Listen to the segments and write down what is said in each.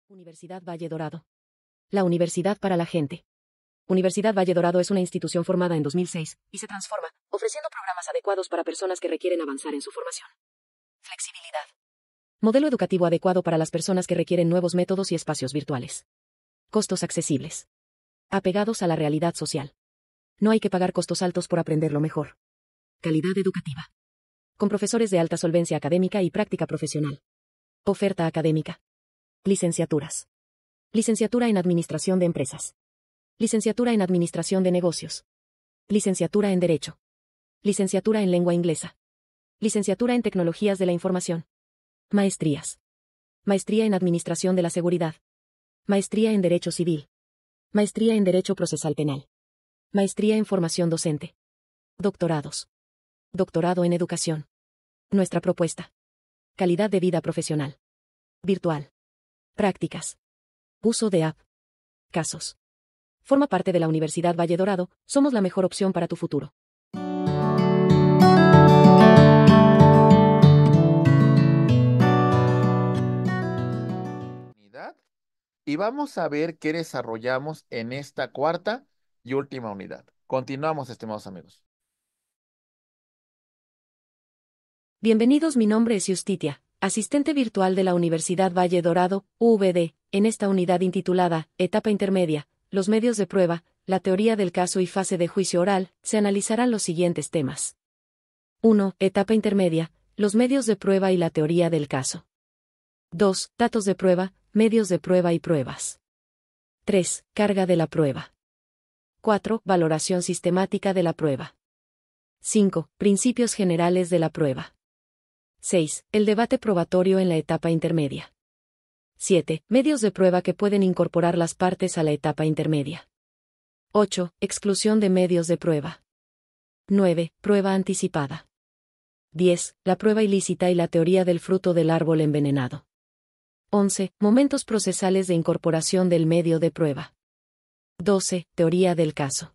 Universidad Valle Dorado. La universidad para la gente. Universidad Valle Dorado es una institución formada en 2006 y se transforma, ofreciendo programas adecuados para personas que requieren avanzar en su formación. Flexibilidad. Modelo educativo adecuado para las personas que requieren nuevos métodos y espacios virtuales. Costos accesibles. Apegados a la realidad social. No hay que pagar costos altos por aprender lo mejor. Calidad educativa. Con profesores de alta solvencia académica y práctica profesional. Oferta académica. Licenciaturas. Licenciatura en Administración de Empresas. Licenciatura en Administración de Negocios. Licenciatura en Derecho. Licenciatura en Lengua Inglesa. Licenciatura en Tecnologías de la Información. Maestrías. Maestría en Administración de la Seguridad. Maestría en Derecho Civil. Maestría en Derecho Procesal Penal. Maestría en Formación Docente. Doctorados. Doctorado en Educación. Nuestra propuesta. Calidad de vida profesional. Virtual. Prácticas. Uso de app. Casos. Forma parte de la Universidad Valle Dorado, somos la mejor opción para tu futuro. Y vamos a ver qué desarrollamos en esta cuarta y última unidad. Continuamos, estimados amigos. Bienvenidos, mi nombre es Justitia, asistente virtual de la Universidad Valle Dorado, UVD, en esta unidad intitulada Etapa Intermedia, los medios de prueba, la teoría del caso y fase de juicio oral, se analizarán los siguientes temas. 1. Etapa intermedia, los medios de prueba y la teoría del caso. 2. Datos de prueba, medios de prueba y pruebas. 3. Carga de la prueba. 4. Valoración sistemática de la prueba. 5. Principios generales de la prueba. 6. El debate probatorio en la etapa intermedia. 7. Medios de prueba que pueden incorporar las partes a la etapa intermedia. 8. Exclusión de medios de prueba. 9. Prueba anticipada. 10. La prueba ilícita y la teoría del fruto del árbol envenenado. 11. Momentos procesales de incorporación del medio de prueba. 12. Teoría del caso.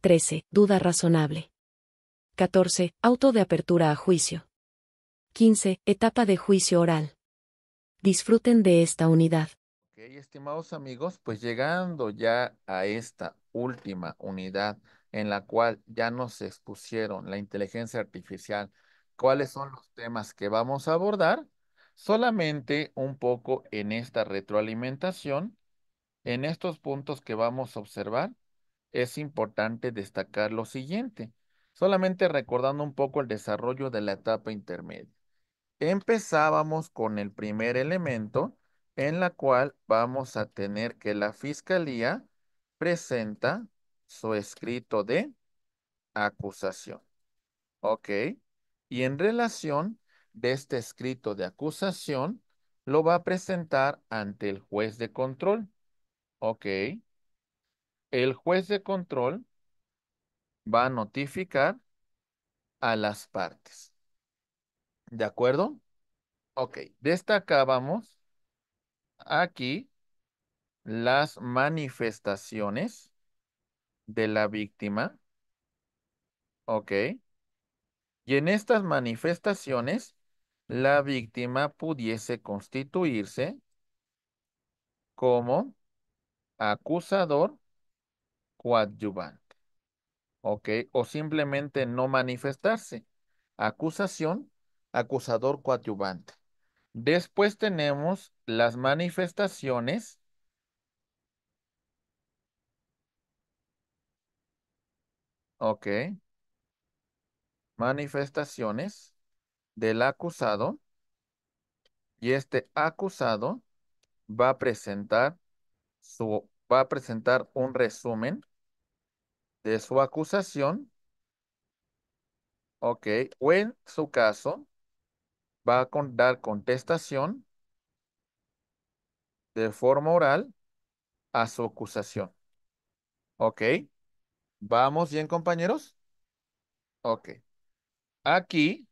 13. Duda razonable. 14. Auto de apertura a juicio. 15. Etapa de juicio oral. Disfruten de esta unidad. Ok, estimados amigos, pues llegando ya a esta última unidad en la cual ya nos expusieron la inteligencia artificial, cuáles son los temas que vamos a abordar, solamente un poco en esta retroalimentación, en estos puntos que vamos a observar, es importante destacar lo siguiente, solamente recordando un poco el desarrollo de la etapa intermedia. Empezábamos con el primer elemento en la cual vamos a tener que la fiscalía presenta su escrito de acusación. ¿Ok? Y en relación de este escrito de acusación, lo va a presentar ante el juez de control. ¿Ok? El juez de control va a notificar a las partes. ¿De acuerdo? Ok, destacábamos aquí las manifestaciones de la víctima, ¿ok? Y en estas manifestaciones, la víctima pudiese constituirse como acusador coadyuvante, ¿ok? O simplemente no manifestarse. Acusación, acusador coadyuvante. Después tenemos las manifestaciones, ¿ok? Manifestaciones del acusado, y este acusado va a presentar un resumen de su acusación, ¿ok? O en su caso, va a dar contestación de forma oral a su acusación, ¿ok? ¿Vamos bien, compañeros? Ok. Aquí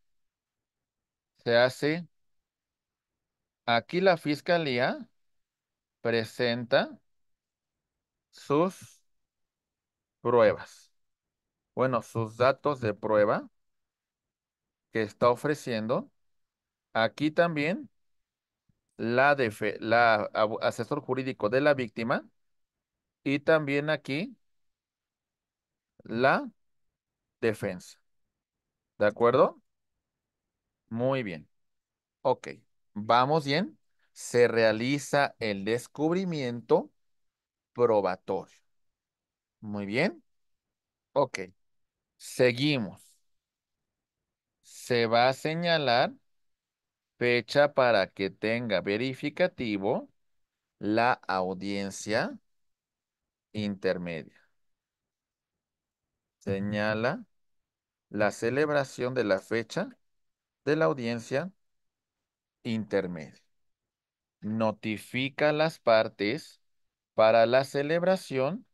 se hace, aquí la fiscalía presenta sus pruebas. Bueno, sus datos de prueba que está ofreciendo. Aquí también asesor jurídico de la víctima y también aquí la defensa. ¿De acuerdo? Muy bien. Ok. Vamos bien. Se realiza el descubrimiento probatorio. Muy bien. Ok. Seguimos. Se va a señalar fecha para que tenga verificativo la audiencia intermedia. Señala la celebración de la fecha de la audiencia intermedia. Notifica a las partes para la celebración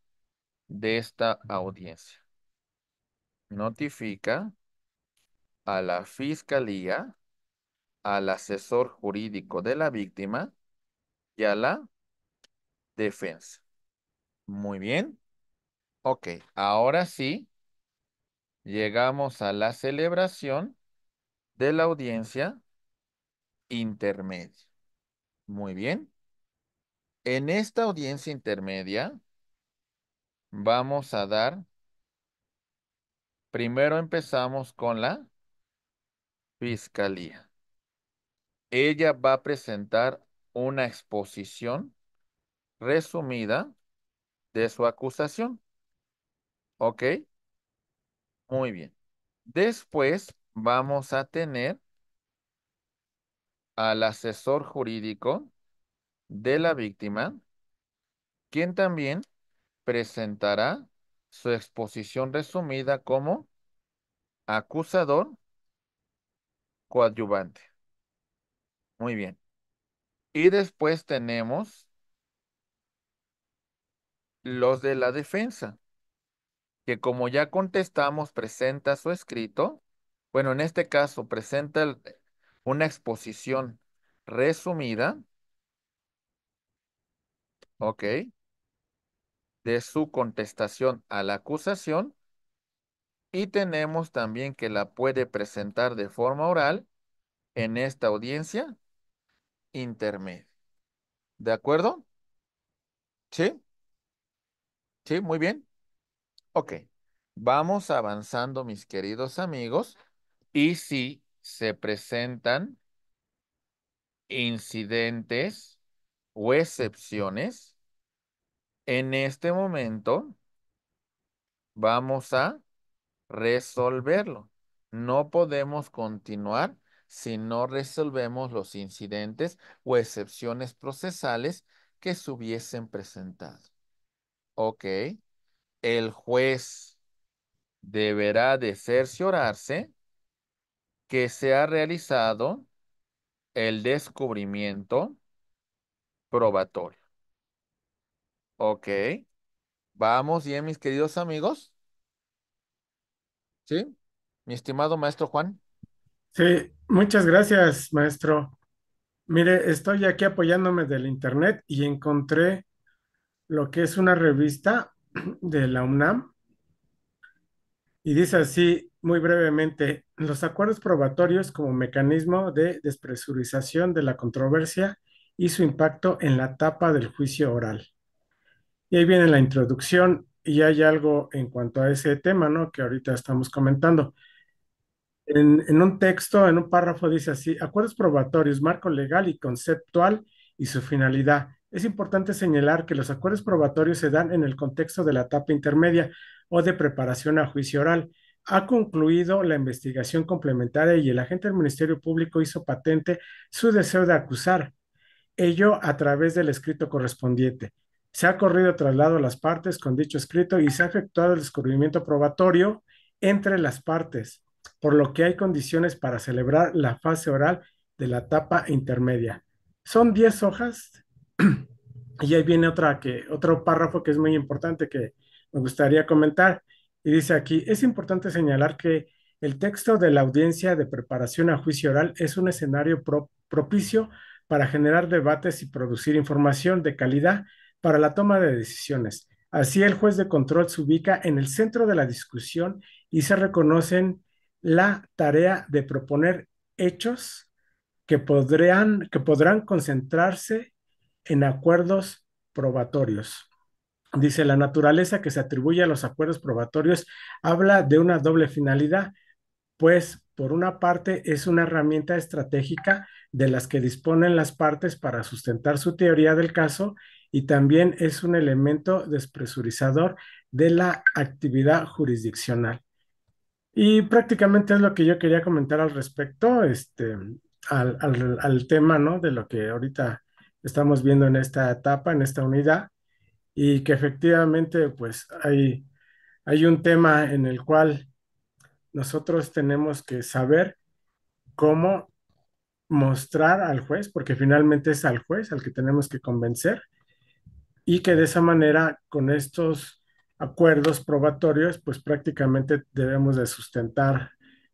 de esta audiencia. Notifica a la fiscalía, al asesor jurídico de la víctima y a la defensa. Muy bien. Ok, ahora sí, llegamos a la celebración de la audiencia intermedia. Muy bien. En esta audiencia intermedia vamos a dar, primero empezamos con la fiscalía. Ella va a presentar una exposición resumida de su acusación. ¿Ok? Muy bien. Después vamos a tener al asesor jurídico de la víctima, quien también presentará su exposición resumida como acusador coadyuvante. Muy bien. Y después tenemos los de la defensa, que como ya contestamos, presenta su escrito. Bueno, en este caso presenta una exposición resumida, ¿ok? De su contestación a la acusación y tenemos también que la puede presentar de forma oral en esta audiencia intermedia. ¿De acuerdo? ¿Sí? ¿Sí? Muy bien. Ok. Vamos avanzando, mis queridos amigos, y si se presentan incidentes o excepciones, en este momento vamos a resolverlo. No podemos continuar si no resolvemos los incidentes o excepciones procesales que se hubiesen presentado. Ok. El juez deberá de cerciorarse que se ha realizado el descubrimiento probatorio. Ok. Vamos bien, mis queridos amigos. ¿Sí? Mi estimado maestro Juan. Sí, muchas gracias, maestro. Mire, estoy aquí apoyándome del internet y encontré lo que es una revista de la UNAM y dice así, muy brevemente, los acuerdos probatorios como mecanismo de despresurización de la controversia y su impacto en la etapa del juicio oral. Y ahí viene la introducción y hay algo en cuanto a ese tema, ¿no? Que ahorita estamos comentando. En un texto, en un párrafo dice así, acuerdos probatorios, marco legal y conceptual y su finalidad. Es importante señalar que los acuerdos probatorios se dan en el contexto de la etapa intermedia o de preparación a juicio oral. Ha concluido la investigación complementaria y el agente del Ministerio Público hizo patente su deseo de acusar, ello a través del escrito correspondiente. Se ha corrido traslado a las partes con dicho escrito y se ha efectuado el descubrimiento probatorio entre las partes, por lo que hay condiciones para celebrar la fase oral de la etapa intermedia. Son 10 hojas y ahí viene otro párrafo que es muy importante que me gustaría comentar. Y dice aquí, es importante señalar que El texto de la audiencia de preparación a juicio oral es un escenario propicio para generar debates y producir información de calidad para la toma de decisiones. Así, el juez de control se ubica en el centro de la discusión y se reconocen la tarea de proponer hechos que podrán concentrarse en acuerdos probatorios. Dice, la naturaleza que se atribuye a los acuerdos probatorios habla de una doble finalidad, pues por una parte es una herramienta estratégica de las que disponen las partes para sustentar su teoría del caso y también es un elemento despresurizador de la actividad jurisdiccional. Y prácticamente es lo que yo quería comentar al respecto, al tema, ¿no? De lo que ahorita estamos viendo en esta etapa, en esta unidad, y que efectivamente, pues hay un tema en el cual nosotros tenemos que saber cómo mostrar al juez, porque finalmente es al juez al que tenemos que convencer y que de esa manera, con estos acuerdos probatorios, pues prácticamente debemos de sustentar,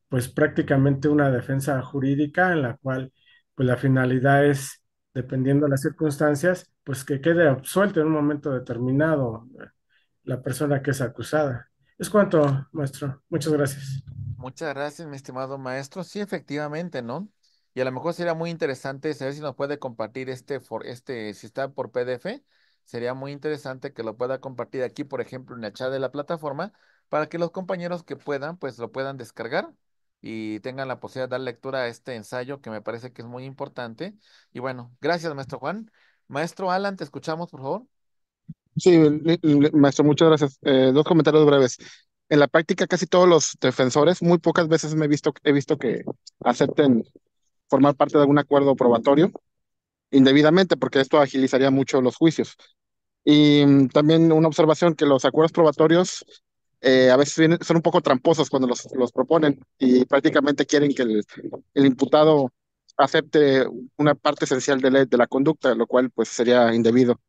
pues prácticamente una defensa jurídica en la cual, pues la finalidad es, dependiendo de las circunstancias, pues que quede absuelto en un momento determinado la persona que es acusada. Es cuanto, maestro. Muchas gracias. Muchas gracias, mi estimado maestro. Sí, efectivamente, ¿no? Y a lo mejor sería muy interesante saber si nos puede compartir si está por PDF, sería muy interesante que lo pueda compartir aquí, por ejemplo, en el chat de la plataforma, para que los compañeros que puedan, pues lo puedan descargar y tengan la posibilidad de dar lectura a este ensayo que me parece que es muy importante. Y bueno, gracias, maestro Juan. Maestro Alan, te escuchamos, por favor. Sí, maestro, muchas gracias. Dos comentarios breves. En la práctica, casi todos los defensores, muy pocas veces he visto que acepten formar parte de algún acuerdo probatorio indebidamente, porque esto agilizaría mucho los juicios. Y también una observación que los acuerdos probatorios a veces son un poco tramposos cuando los proponen y prácticamente quieren que el imputado acepte una parte esencial de la conducta, lo cual pues sería indebido.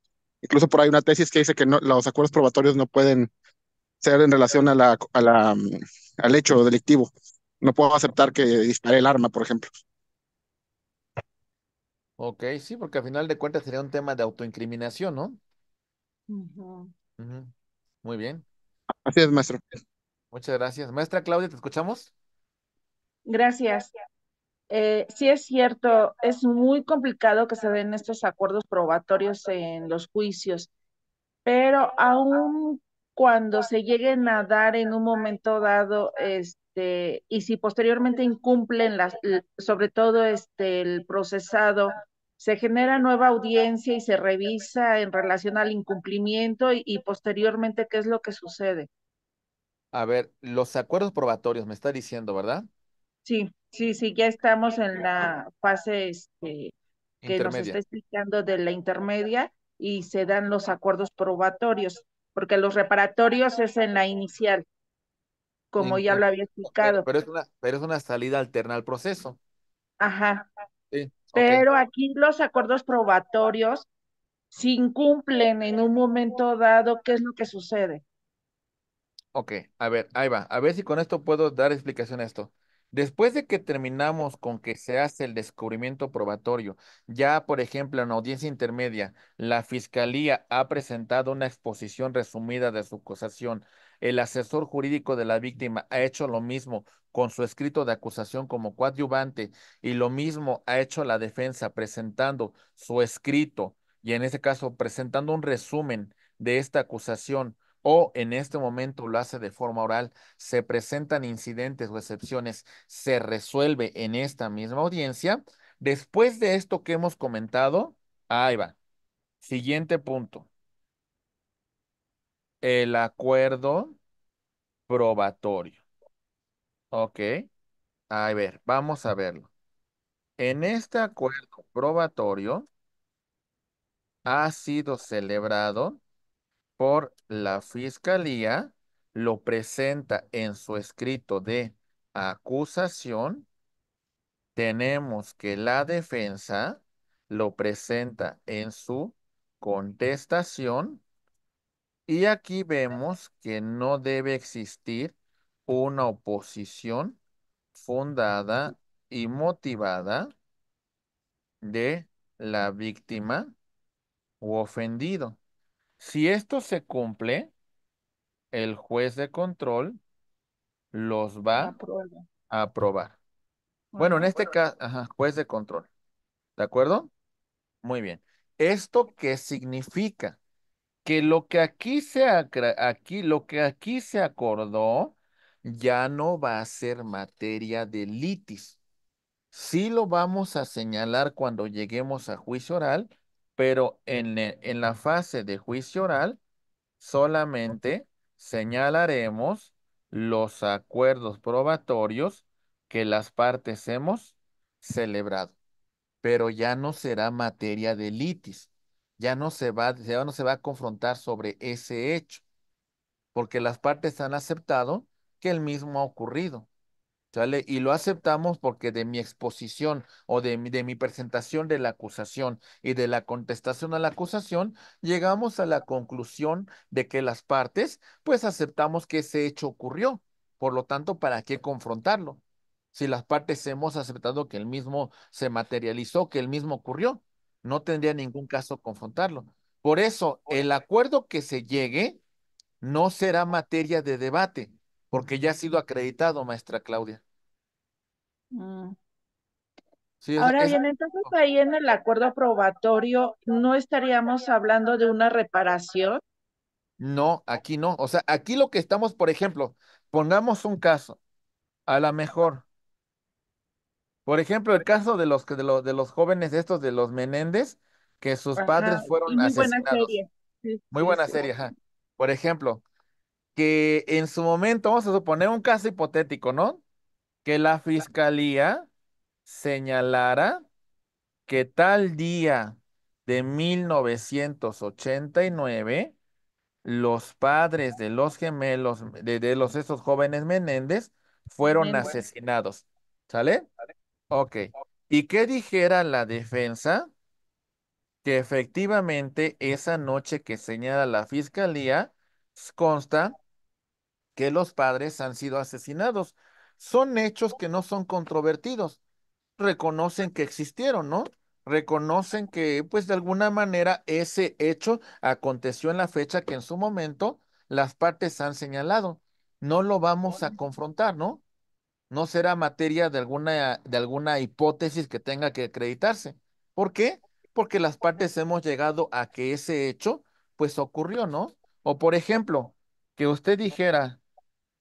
Incluso por ahí una tesis que dice que los acuerdos probatorios no pueden ser en relación al hecho delictivo. No puedo aceptar que dispare el arma, por ejemplo. Ok, sí, porque al final de cuentas sería un tema de autoincriminación, ¿no? Ujú. Ujú. Muy bien. Así es, maestro. Muchas gracias. Maestra Claudia, ¿te escuchamos? Gracias. Sí es cierto, es muy complicado que se den estos acuerdos probatorios en los juicios, pero aun cuando se lleguen a dar en un momento dado, y si posteriormente incumplen sobre todo el procesado, se genera nueva audiencia y se revisa en relación al incumplimiento y posteriormente qué es lo que sucede. A ver, los acuerdos probatorios, me está diciendo, ¿verdad? Sí, sí, sí, ya estamos en la fase que nos está Intermedia. explicando de la intermedia y se dan los acuerdos probatorios, porque los reparatorios es en la inicial, como ya lo había Pero, explicado. pero es una salida alterna al proceso. Ajá, Sí, ok. pero aquí los acuerdos probatorios, si incumplen en un momento dado, ¿qué es lo que sucede? Ok, a ver, ahí va. A ver si con esto puedo dar explicación a esto. Después de que terminamos con que se hace el descubrimiento probatorio, ya por ejemplo en audiencia intermedia, la fiscalía ha presentado una exposición resumida de su acusación, el asesor jurídico de la víctima ha hecho lo mismo con su escrito de acusación como coadyuvante y lo mismo ha hecho la defensa presentando su escrito y en ese caso presentando un resumen de esta acusación o en este momento lo hace de forma oral, se presentan incidentes o excepciones, se resuelve en esta misma audiencia. Después de esto que hemos comentado, ahí va. Siguiente punto. El acuerdo probatorio. Ok. A ver, vamos a verlo. En este acuerdo probatorio ha sido celebrado por la fiscalía, lo presenta en su escrito de acusación. Tenemos que la defensa lo presenta en su contestación y aquí vemos que no debe existir una oposición fundada y motivada de la víctima u ofendido. Si esto se cumple, el juez de control los va Apruebo. a aprobar. Bueno, en Ajá. este caso, juez de control. ¿De acuerdo? Muy bien. ¿Esto qué significa? Que lo que lo que aquí se acordó ya no va a ser materia de litis. Sí lo vamos a señalar cuando lleguemos a juicio oral, pero en la fase de juicio oral solamente señalaremos los acuerdos probatorios que las partes hemos celebrado, pero ya no será materia de litis. Ya no se va a confrontar sobre ese hecho, porque las partes han aceptado que el mismo ha ocurrido. ¿Sale? Y lo aceptamos porque de mi exposición o de mi presentación de la acusación y de la contestación a la acusación, llegamos a la conclusión de que las partes, pues aceptamos que ese hecho ocurrió. Por lo tanto, ¿para qué confrontarlo? Si las partes hemos aceptado que el mismo se materializó, que el mismo ocurrió, no tendría ningún caso confrontarlo. Por eso, el acuerdo que se llegue no será materia de debate, porque ya ha sido acreditado, maestra Claudia. Mm. Sí, Ahora bien, entonces ahí en el acuerdo probatorio no estaríamos hablando de una reparación. no, aquí no. O sea, aquí lo que estamos, por ejemplo, pongamos un caso, a lo mejor, por ejemplo, el caso de los jóvenes estos de los Menéndez, que sus Ajá, padres y fueron muy buena asesinados. serie. Sí, Muy sí, buena sí. serie, ajá. Por ejemplo, que en su momento, vamos a suponer un caso hipotético, ¿no? Que la fiscalía señalara que tal día de 1989 los padres de los gemelos, de esos jóvenes Menéndez, fueron Bien. asesinados. ¿Sale? Ok. ¿Y qué dijera la defensa? Que efectivamente esa noche que señala la fiscalía, consta que los padres han sido asesinados. Son hechos que no son controvertidos. Reconocen que existieron, ¿no? Reconocen que, pues, de alguna manera ese hecho aconteció en la fecha que en su momento las partes han señalado. No lo vamos a confrontar, ¿no? No será materia de alguna hipótesis que tenga que acreditarse. ¿Por qué? Porque las partes hemos llegado a que ese hecho, pues, ocurrió, ¿no? O, por ejemplo, que usted dijera,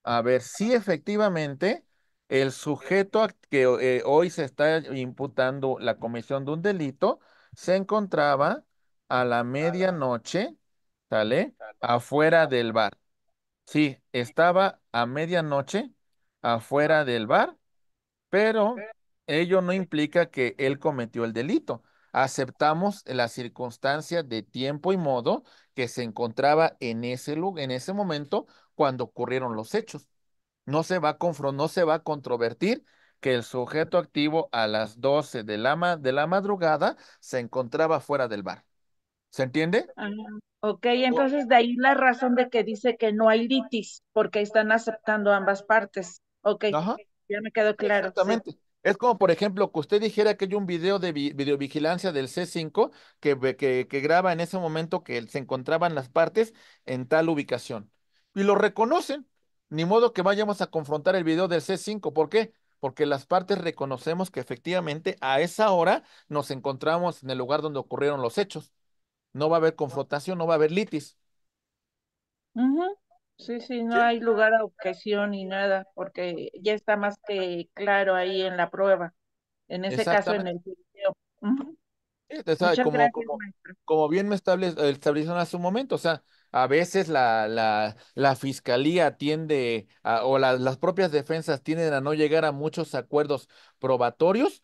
a ver, sí, efectivamente, el sujeto que hoy se está imputando la comisión de un delito se encontraba a la medianoche, ¿sale? Afuera del bar. Sí, estaba a medianoche afuera del bar, pero ello no implica que él cometió el delito. Aceptamos la circunstancia de tiempo y modo que se encontraba en ese lugar, en ese momento cuando ocurrieron los hechos. No se va a controvertir que el sujeto activo a las 12 de la madrugada se encontraba fuera del bar. ¿Se entiende? Ah, ok, entonces de ahí la razón de que dice que no hay litis, porque están aceptando ambas partes. Ok, Ajá. ya me quedó claro, sí. Exactamente. Es como, por ejemplo, que usted dijera que hay un video de videovigilancia del C5 que graba en ese momento que se encontraban las partes en tal ubicación. Y lo reconocen. Ni modo que vayamos a confrontar el video del C5. ¿Por qué? Porque las partes reconocemos que efectivamente a esa hora nos encontramos en el lugar donde ocurrieron los hechos. No va a haber confrontación, no va a haber litis. Ujú. Sí, sí, no ¿Sí? hay lugar a objeción ni nada, porque ya está más que claro ahí en la prueba, en ese caso en Exactamente. el video. Ujú. Usted sabe, Muchas gracias, maestra. como bien me establecieron hace un momento, o sea, a veces la fiscalía tiende o las propias defensas tienden a no llegar a muchos acuerdos probatorios,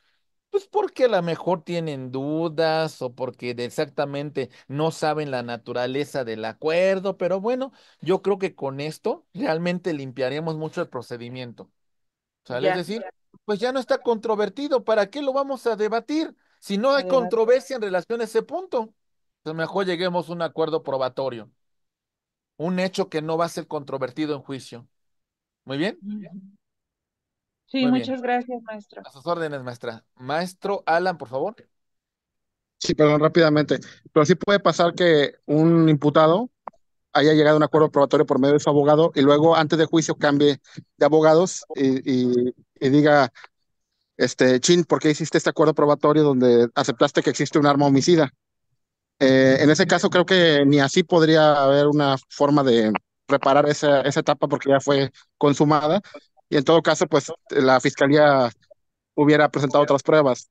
pues porque a lo mejor tienen dudas o porque exactamente no saben la naturaleza del acuerdo, pero bueno, yo creo que con esto realmente limpiaremos mucho el procedimiento. ¿Sale? Es Ya, decir, pues ya no está controvertido. ¿Para qué lo vamos a debatir? Si no hay adelante. controversia en relación a ese punto, pues mejor lleguemos a un acuerdo probatorio, un hecho que no va a ser controvertido en juicio. Muy bien. Ujú. Sí, Muy bien. muchas gracias, maestro. A sus órdenes, maestra. Maestro Alan, por favor. Sí, perdón, rápidamente. Pero sí puede pasar que un imputado haya llegado a un acuerdo probatorio por medio de su abogado y luego antes de juicio cambie de abogados y diga, Chin, ¿por qué hiciste este acuerdo probatorio donde aceptaste que existe un arma homicida? En ese caso creo que ni así podría haber una forma de reparar esa etapa porque ya fue consumada y en todo caso pues la fiscalía hubiera presentado otras pruebas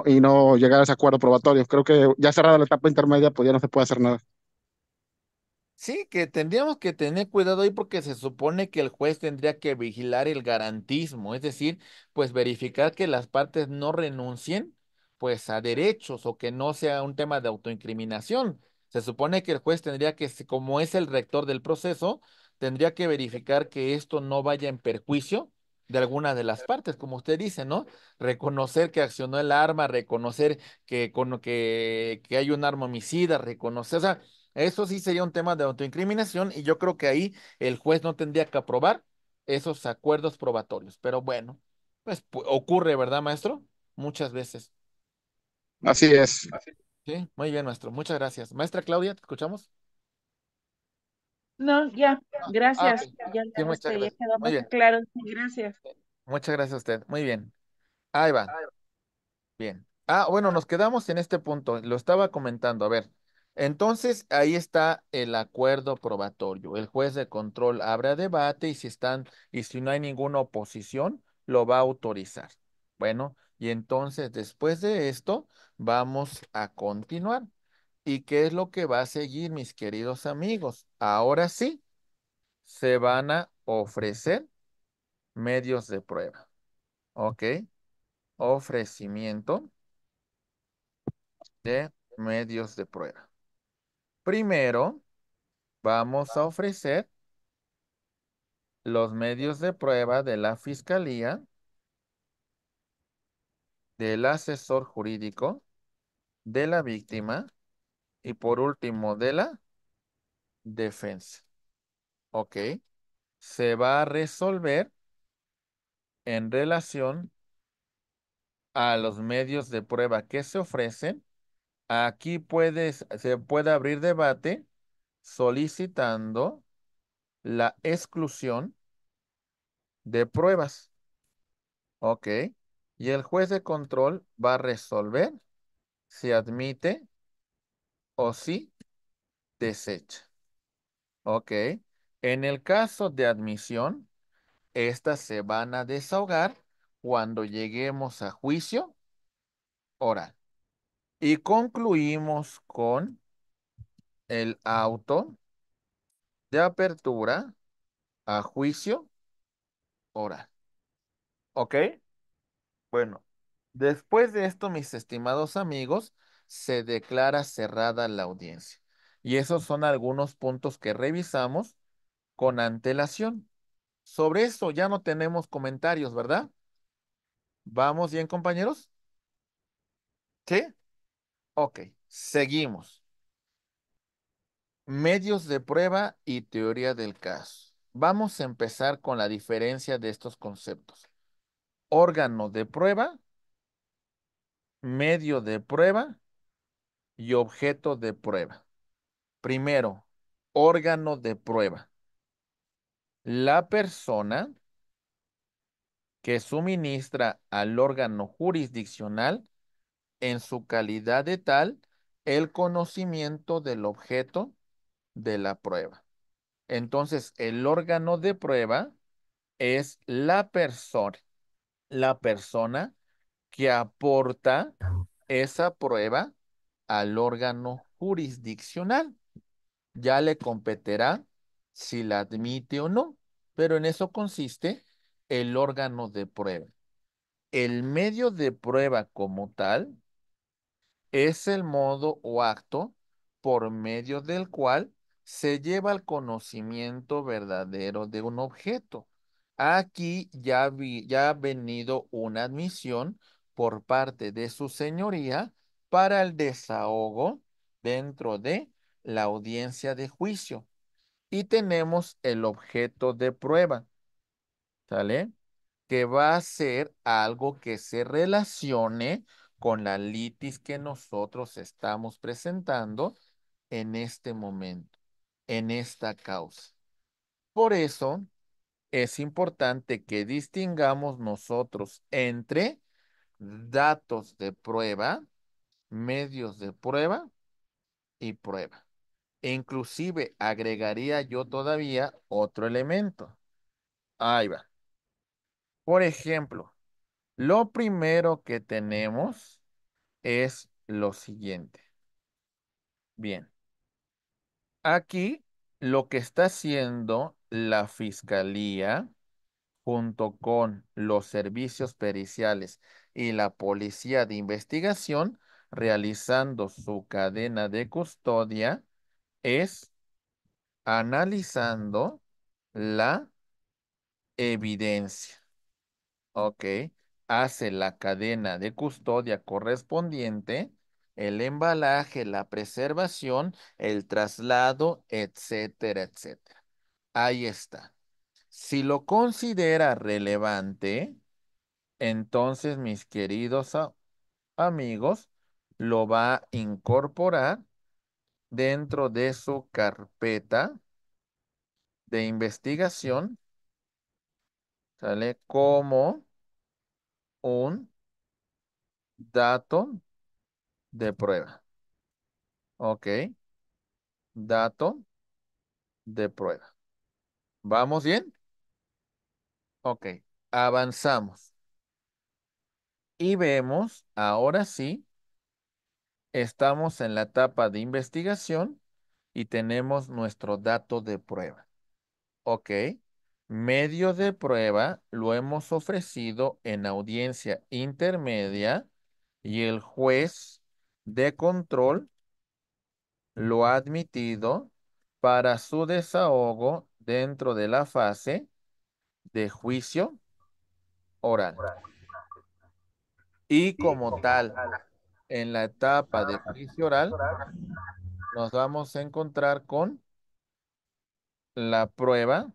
y no llegar a ese acuerdo probatorio. Creo que ya cerrada la etapa intermedia pues ya no se puede hacer nada. Sí, que tendríamos que tener cuidado ahí porque se supone que el juez tendría que vigilar el garantismo, es decir, pues verificar que las partes no renuncien pues a derechos o que no sea un tema de autoincriminación. Se supone que el juez tendría que, como es el rector del proceso, tendría que verificar que esto no vaya en perjuicio de alguna de las partes, como usted dice, ¿no? Reconocer que accionó el arma, reconocer que hay un arma homicida, reconocer, o sea, eso sí sería un tema de autoincriminación y yo creo que ahí el juez no tendría que aprobar esos acuerdos probatorios. Pero bueno, pues ocurre, ¿verdad, maestro? Muchas veces. Así es. Sí, muy bien, maestro. Muchas gracias. Maestra Claudia, ¿te escuchamos? No, ya, Ok. gracias. Ya, Sí, muchas ya gracias. quedó Muy más bien. claro. Sí, gracias. Muchas gracias a usted. Muy bien. Ahí va. Bien. Ah, bueno, nos quedamos en este punto. Lo estaba comentando. A ver. Entonces, ahí está el acuerdo probatorio. El juez de control abre debate y si no hay ninguna oposición, lo va a autorizar. Bueno, y entonces después de esto, vamos a continuar. ¿Y qué es lo que va a seguir, mis queridos amigos? Ahora sí, se van a ofrecer medios de prueba. ¿Ok? Ofrecimiento de medios de prueba. Primero, vamos a ofrecer los medios de prueba de la fiscalía, del asesor jurídico, de la víctima y por último de la defensa. ¿Ok? Se va a resolver en relación a los medios de prueba que se ofrecen. Aquí se puede abrir debate solicitando la exclusión de pruebas. ¿Ok? Y el juez de control va a resolver si admite o si desecha. ¿Ok? En el caso de admisión, estas se van a desahogar cuando lleguemos a juicio oral. Y concluimos con el auto de apertura a juicio oral. ¿Ok? Bueno, después de esto, mis estimados amigos, se declara cerrada la audiencia. Y esos son algunos puntos que revisamos con antelación. Sobre eso ya no tenemos comentarios, ¿verdad? ¿Vamos bien, compañeros? ¿Sí? Ok, seguimos. Medios de prueba y teoría del caso. Vamos a empezar con la diferencia de estos conceptos. Órgano de prueba, medio de prueba y objeto de prueba. Primero, órgano de prueba. La persona que suministra al órgano jurisdiccional en su calidad de tal el conocimiento del objeto de la prueba. Entonces, el órgano de prueba es la persona que aporta esa prueba al órgano jurisdiccional. Ya le competirá si la admite o no, pero en eso consiste el órgano de prueba. El medio de prueba como tal es el modo o acto por medio del cual se lleva al conocimiento verdadero de un objeto. Aquí ya ha venido una admisión por parte de su señoría para el desahogo dentro de la audiencia de juicio. Y tenemos el objeto de prueba, ¿sale? que va a ser algo que se relacione con la litis que nosotros estamos presentando en este momento, en esta causa. Por eso es importante que distingamos nosotros entre datos de prueba, medios de prueba y prueba. E inclusive agregaría yo todavía otro elemento. Ahí va. Por ejemplo, lo primero que tenemos es lo siguiente. Bien, aquí lo que está haciendo la fiscalía junto con los servicios periciales y la policía de investigación realizando su cadena de custodia es analizando la evidencia. Ok, hace la cadena de custodia correspondiente, el embalaje, la preservación, el traslado, etcétera, etcétera. Ahí está. Si lo considera relevante, entonces, mis queridos amigos, lo va a incorporar dentro de su carpeta de investigación, ¿sale? Como un dato de prueba. Ok, dato de prueba. ¿Vamos bien? Ok, avanzamos. Y vemos, ahora sí, estamos en la etapa de investigación y tenemos nuestro dato de prueba. Ok, medio de prueba lo hemos ofrecido en audiencia intermedia y el juez de control lo ha admitido para su desahogo dentro de la fase de juicio oral. Y como tal, en la etapa de juicio oral, nos vamos a encontrar con la prueba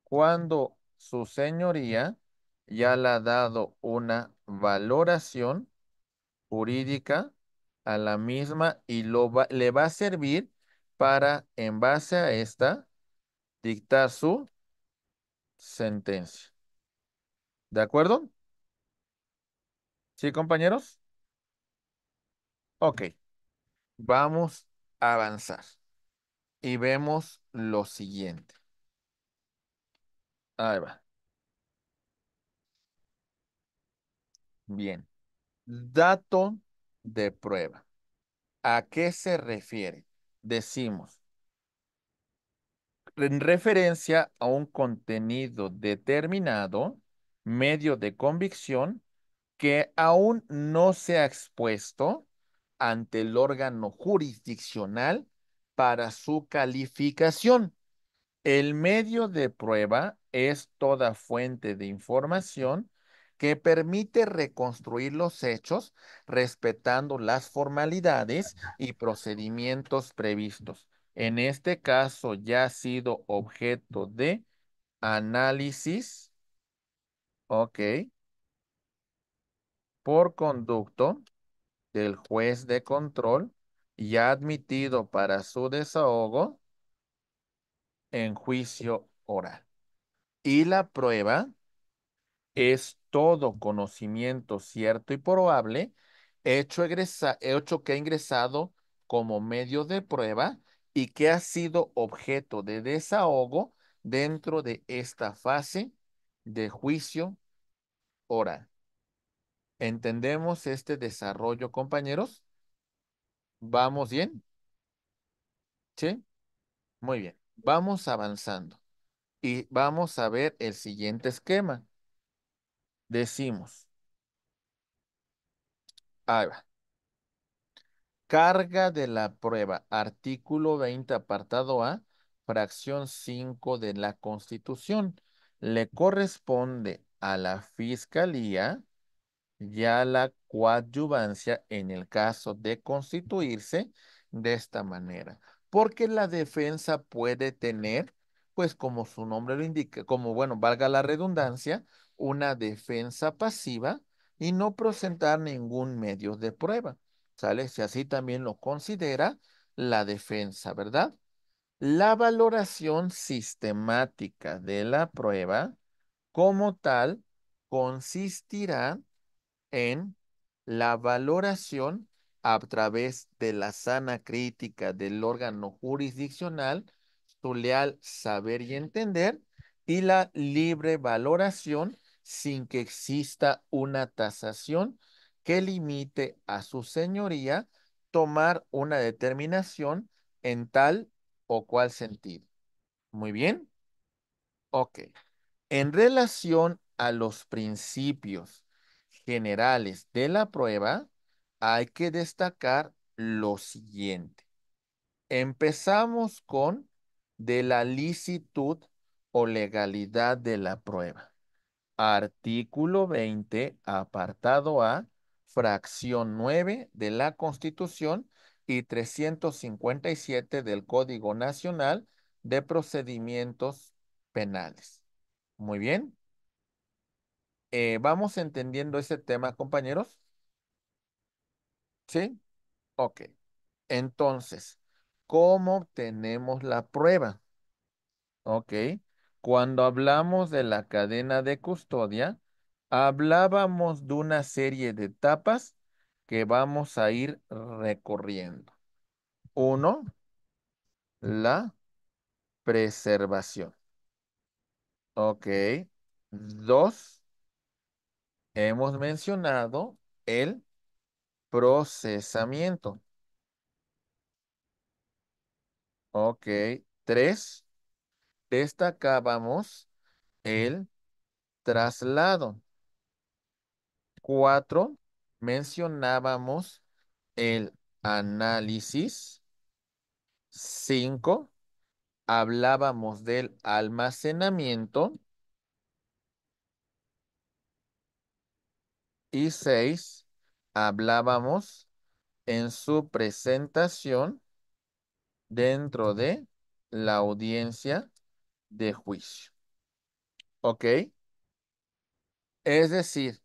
cuando su señoría ya le ha dado una valoración jurídica a la misma y le va a servir para, en base a esta, dictar su sentencia. ¿De acuerdo? ¿Sí, compañeros? Ok, vamos a avanzar y vemos lo siguiente. Ahí va. Bien. Dato de prueba. ¿A qué se refiere? Decimos, en referencia a un contenido determinado, medio de convicción, que aún no se ha expuesto ante el órgano jurisdiccional para su calificación. El medio de prueba es toda fuente de información que permite reconstruir los hechos respetando las formalidades y procedimientos previstos. En este caso ya ha sido objeto de análisis, ok, por conducto del juez de control y ha admitido para su desahogo en juicio oral. Y la prueba es todo conocimiento cierto y probable, hecho que ha ingresado como medio de prueba y que ha sido objeto de desahogo dentro de esta fase de juicio oral. ¿Entendemos este desarrollo, compañeros? ¿Vamos bien? ¿Sí? Muy bien. Vamos avanzando y vamos a ver el siguiente esquema. Decimos, ahí va. Carga de la prueba, artículo 20, apartado A, fracción 5 de la Constitución. Le corresponde a la Fiscalía ya la coadyuvancia en el caso de constituirse de esta manera. Porque la defensa puede tener, pues como su nombre lo indica, como bueno, valga la redundancia, una defensa pasiva y no presentar ningún medio de prueba. ¿Sale? Si así también lo considera la defensa, ¿verdad? La valoración sistemática de la prueba como tal consistirá en la valoración a través de la sana crítica del órgano jurisdiccional, su leal saber y entender, y la libre valoración sin que exista una tasación que limite a su señoría tomar una determinación en tal o cual sentido. Muy bien. Ok. En relación a los principios generales de la prueba, hay que destacar lo siguiente. Empezamos con de la licitud o legalidad de la prueba. Artículo 20, apartado A, fracción 9 de la Constitución y 357 del Código Nacional de Procedimientos Penales. Muy bien. ¿Vamos entendiendo ese tema, compañeros? ¿Sí? Ok. Entonces, ¿cómo obtenemos la prueba? Ok. Cuando hablamos de la cadena de custodia, hablábamos de una serie de etapas que vamos a ir recorriendo. Uno, la preservación. Ok. Dos, hemos mencionado el procesamiento. Ok. Tres, destacábamos el traslado. Cuatro, mencionábamos el análisis. Cinco, hablábamos del almacenamiento. Y seis, hablábamos en su presentación dentro de la audiencia de juicio. ¿Ok? Es decir,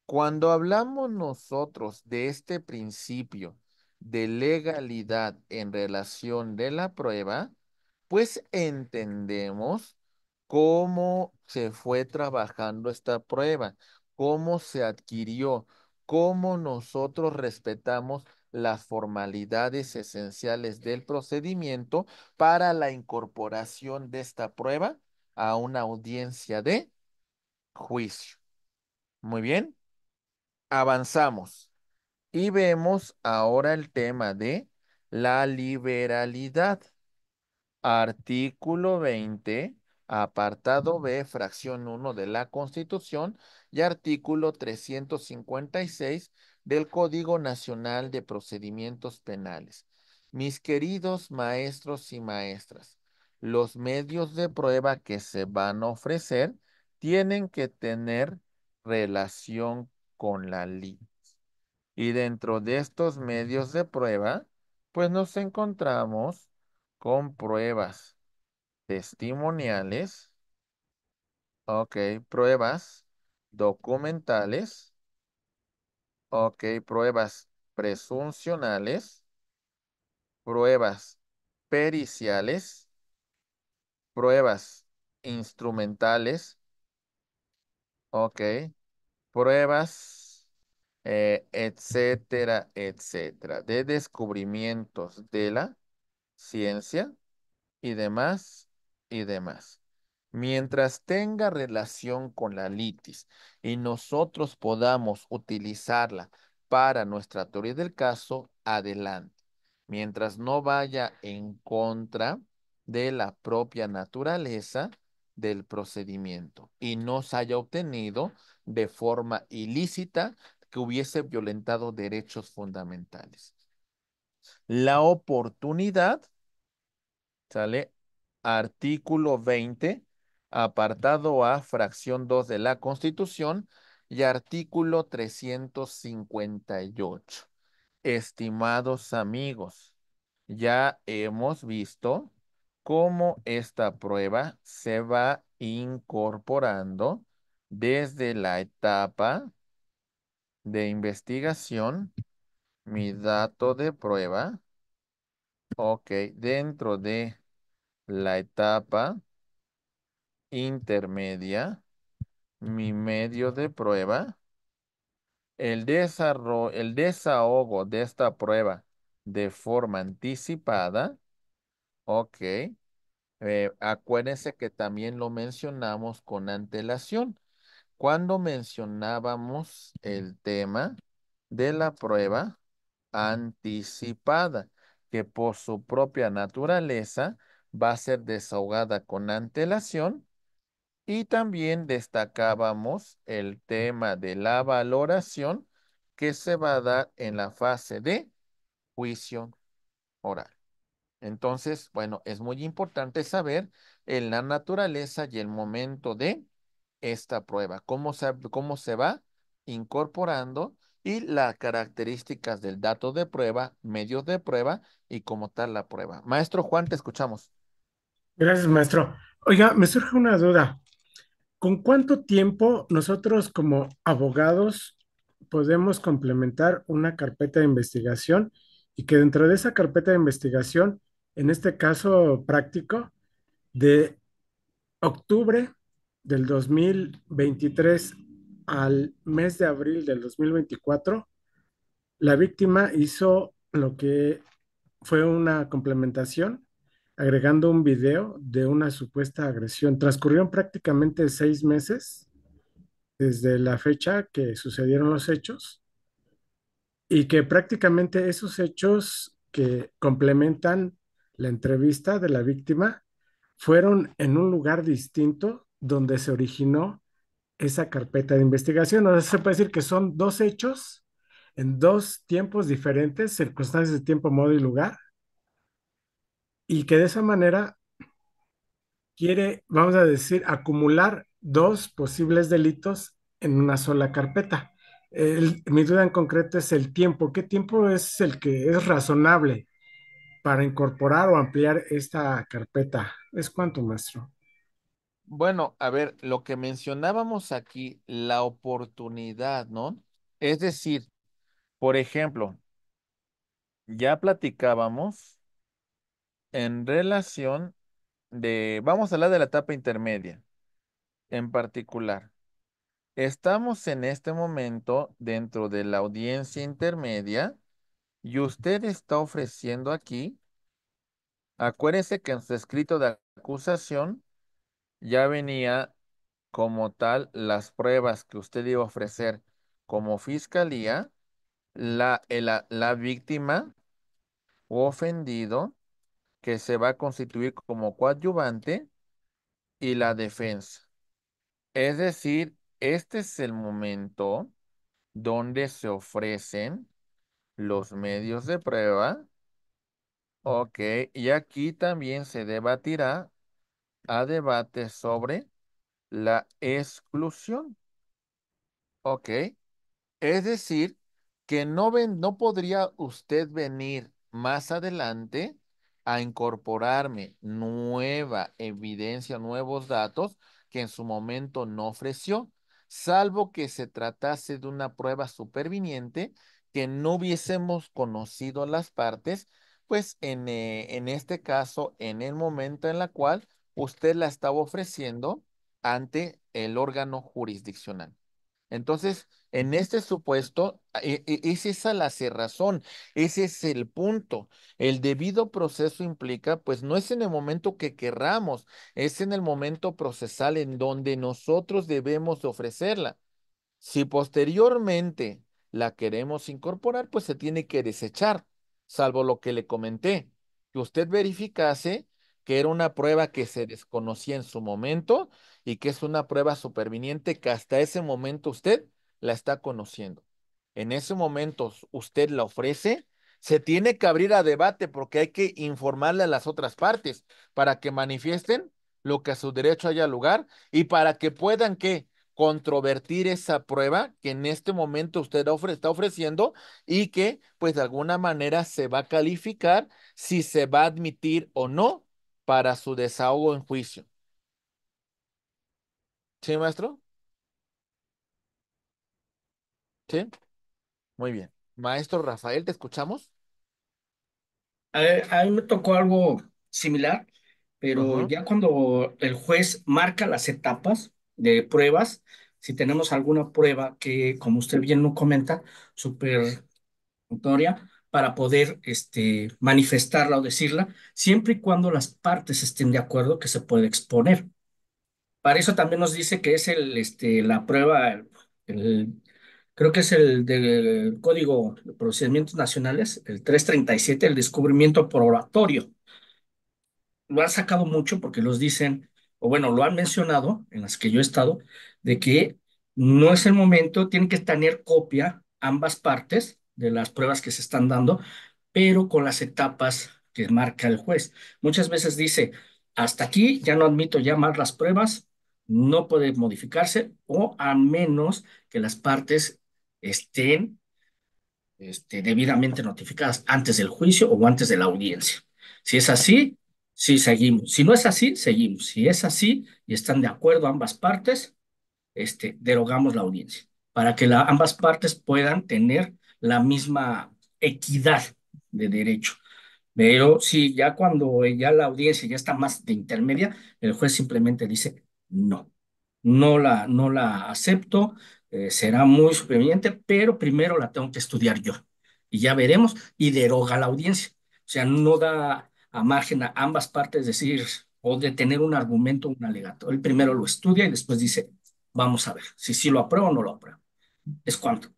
cuando hablamos nosotros de este principio de legalidad en relación de la prueba, pues entendemos cómo se fue trabajando esta prueba, cómo se adquirió, cómo nosotros respetamos las formalidades esenciales del procedimiento para la incorporación de esta prueba a una audiencia de juicio. Muy bien. Avanzamos y vemos ahora el tema de la liberalidad. Artículo 20, apartado B, fracción 1 de la Constitución y artículo 356 del Código Nacional de Procedimientos Penales. Mis queridos maestros y maestras, los medios de prueba que se van a ofrecer tienen que tener relación con la ley. Y dentro de estos medios de prueba, pues nos encontramos con pruebas testimoniales, ok, pruebas documentales, ok, pruebas presuncionales, pruebas periciales, pruebas instrumentales, ok, pruebas, etcétera, etcétera, de descubrimientos de la ciencia y demás, y demás. Mientras tenga relación con la litis y nosotros podamos utilizarla para nuestra teoría del caso, adelante. Mientras no vaya en contra de la propia naturaleza del procedimiento y no se haya obtenido de forma ilícita que hubiese violentado derechos fundamentales. La oportunidad, ¿sale? Artículo 20, apartado A, fracción 2 de la Constitución y artículo 358. Estimados amigos, ya hemos visto cómo esta prueba se va incorporando desde la etapa de investigación, mi dato de prueba, ok, dentro de la etapa intermedia, mi medio de prueba, el desahogo de esta prueba de forma anticipada, ok. Acuérdense que también lo mencionamos con antelación. Cuando mencionábamos el tema de la prueba anticipada, que por su propia naturaleza va a ser desahogada con antelación, y también destacábamos el tema de la valoración que se va a dar en la fase de juicio oral. Entonces, bueno, es muy importante saber en la naturaleza y el momento de esta prueba, cómo se va incorporando y las características del dato de prueba, medios de prueba y como tal la prueba. Maestro Juan, te escuchamos. Gracias, maestro. Oiga, me surge una duda. ¿Con cuánto tiempo nosotros como abogados podemos complementar una carpeta de investigación y que dentro de esa carpeta de investigación, en este caso práctico, de octubre del 2023 al mes de abril del 2024, la víctima hizo lo que fue una complementación, agregando un video de una supuesta agresión? Transcurrieron prácticamente 6 meses desde la fecha que sucedieron los hechos y que prácticamente esos hechos que complementan la entrevista de la víctima fueron en un lugar distinto donde se originó esa carpeta de investigación. O sea, se puede decir que son dos hechos en dos tiempos diferentes, circunstancias de tiempo, modo y lugar, y que de esa manera quiere, vamos a decir, acumular dos posibles delitos en una sola carpeta. Mi duda en concreto es el tiempo. ¿Qué tiempo es el que es razonable para incorporar o ampliar esta carpeta? ¿Es cuánto, maestro? Bueno, a ver, lo que mencionábamos aquí, la oportunidad, ¿no? Es decir, por ejemplo, ya platicábamos en relación vamos a hablar de la etapa intermedia en particular. Estamos en este momento dentro de la audiencia intermedia y usted está ofreciendo aquí, acuérdese que en su escrito de acusación ya venía como tal las pruebas que usted iba a ofrecer como fiscalía, la víctima o ofendido que se va a constituir como coadyuvante y la defensa. Es decir, este es el momento donde se ofrecen los medios de prueba. Ok, y aquí también se debatirá a debate sobre la exclusión. Ok, es decir, que no podría usted venir más adelante a incorporarme nueva evidencia, nuevos datos que en su momento no ofreció, salvo que se tratase de una prueba superviniente que no hubiésemos conocido las partes, pues en este caso, en el momento en la cual usted la estaba ofreciendo ante el órgano jurisdiccional. Entonces, en este supuesto, es esa la cerrazón, ese es el punto. El debido proceso implica, pues no es en el momento que querramos, es en el momento procesal en donde nosotros debemos de ofrecerla. Si posteriormente la queremos incorporar, pues se tiene que desechar, salvo lo que le comenté, que usted verificase que era una prueba que se desconocía en su momento y que es una prueba superviniente que hasta ese momento usted la está conociendo. En ese momento usted la ofrece, se tiene que abrir a debate porque hay que informarle a las otras partes para que manifiesten lo que a su derecho haya lugar y para que puedan que controvertir esa prueba que en este momento usted está ofreciendo y que pues de alguna manera se va a calificar si se va a admitir o no para su desahogo en juicio. ¿Sí, maestro? ¿Sí? Muy bien. Maestro Rafael, ¿te escuchamos? A mí me tocó algo similar, pero Ujú. ya cuando el juez marca las etapas de pruebas, si tenemos alguna prueba que, como usted bien lo comenta, súper notoria, para poder manifestarla o decirla, siempre y cuando las partes estén de acuerdo que se puede exponer. Para eso también nos dice que es la prueba, el- creo que es el del Código de Procedimientos Nacionales, el 337, el descubrimiento probatorio. Lo han sacado mucho porque los dicen, o bueno, lo han mencionado en las que yo he estado, de que no es el momento, tienen que tener copia ambas partes de las pruebas que se están dando, pero con las etapas que marca el juez. Muchas veces dice, hasta aquí ya no admito ya más las pruebas, no puede modificarse, o a menos que las partes estén debidamente notificadas antes del juicio o antes de la audiencia. Si es así, sí seguimos. Si no es así, seguimos. Si es así y están de acuerdo ambas partes, derogamos la audiencia para que ambas partes puedan tener la misma equidad de derecho. Pero sí, ya cuando ya la audiencia ya está más de intermedia, el juez simplemente dice no, no la acepto, será muy superviviente, pero primero la tengo que estudiar yo. Y ya veremos, y deroga la audiencia. O sea, no da a margen a ambas partes decir o de tener un argumento, un alegato. Él primero lo estudia y después dice, vamos a ver si sí lo apruebo o no lo apruebo. Es cuanto.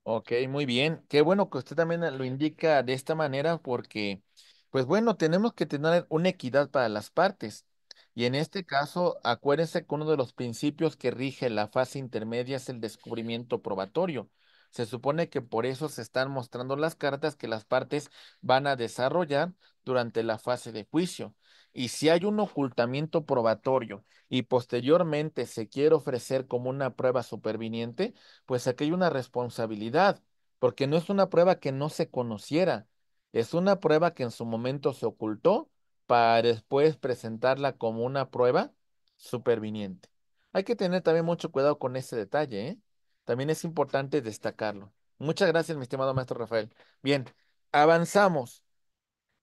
Ok, muy bien. Qué bueno que usted también lo indica de esta manera porque, pues bueno, tenemos que tener una equidad para las partes. Y en este caso, acuérdense que uno de los principios que rige la fase intermedia es el descubrimiento probatorio. Se supone que por eso se están mostrando las cartas que las partes van a desarrollar durante la fase de juicio. Y si hay un ocultamiento probatorio y posteriormente se quiere ofrecer como una prueba superviniente, pues aquí hay una responsabilidad, porque no es una prueba que no se conociera, es una prueba que en su momento se ocultó para después presentarla como una prueba superviniente. Hay que tener también mucho cuidado con ese detalle, ¿eh? También es importante destacarlo. Muchas gracias, mi estimado maestro Rafael. Bien, avanzamos.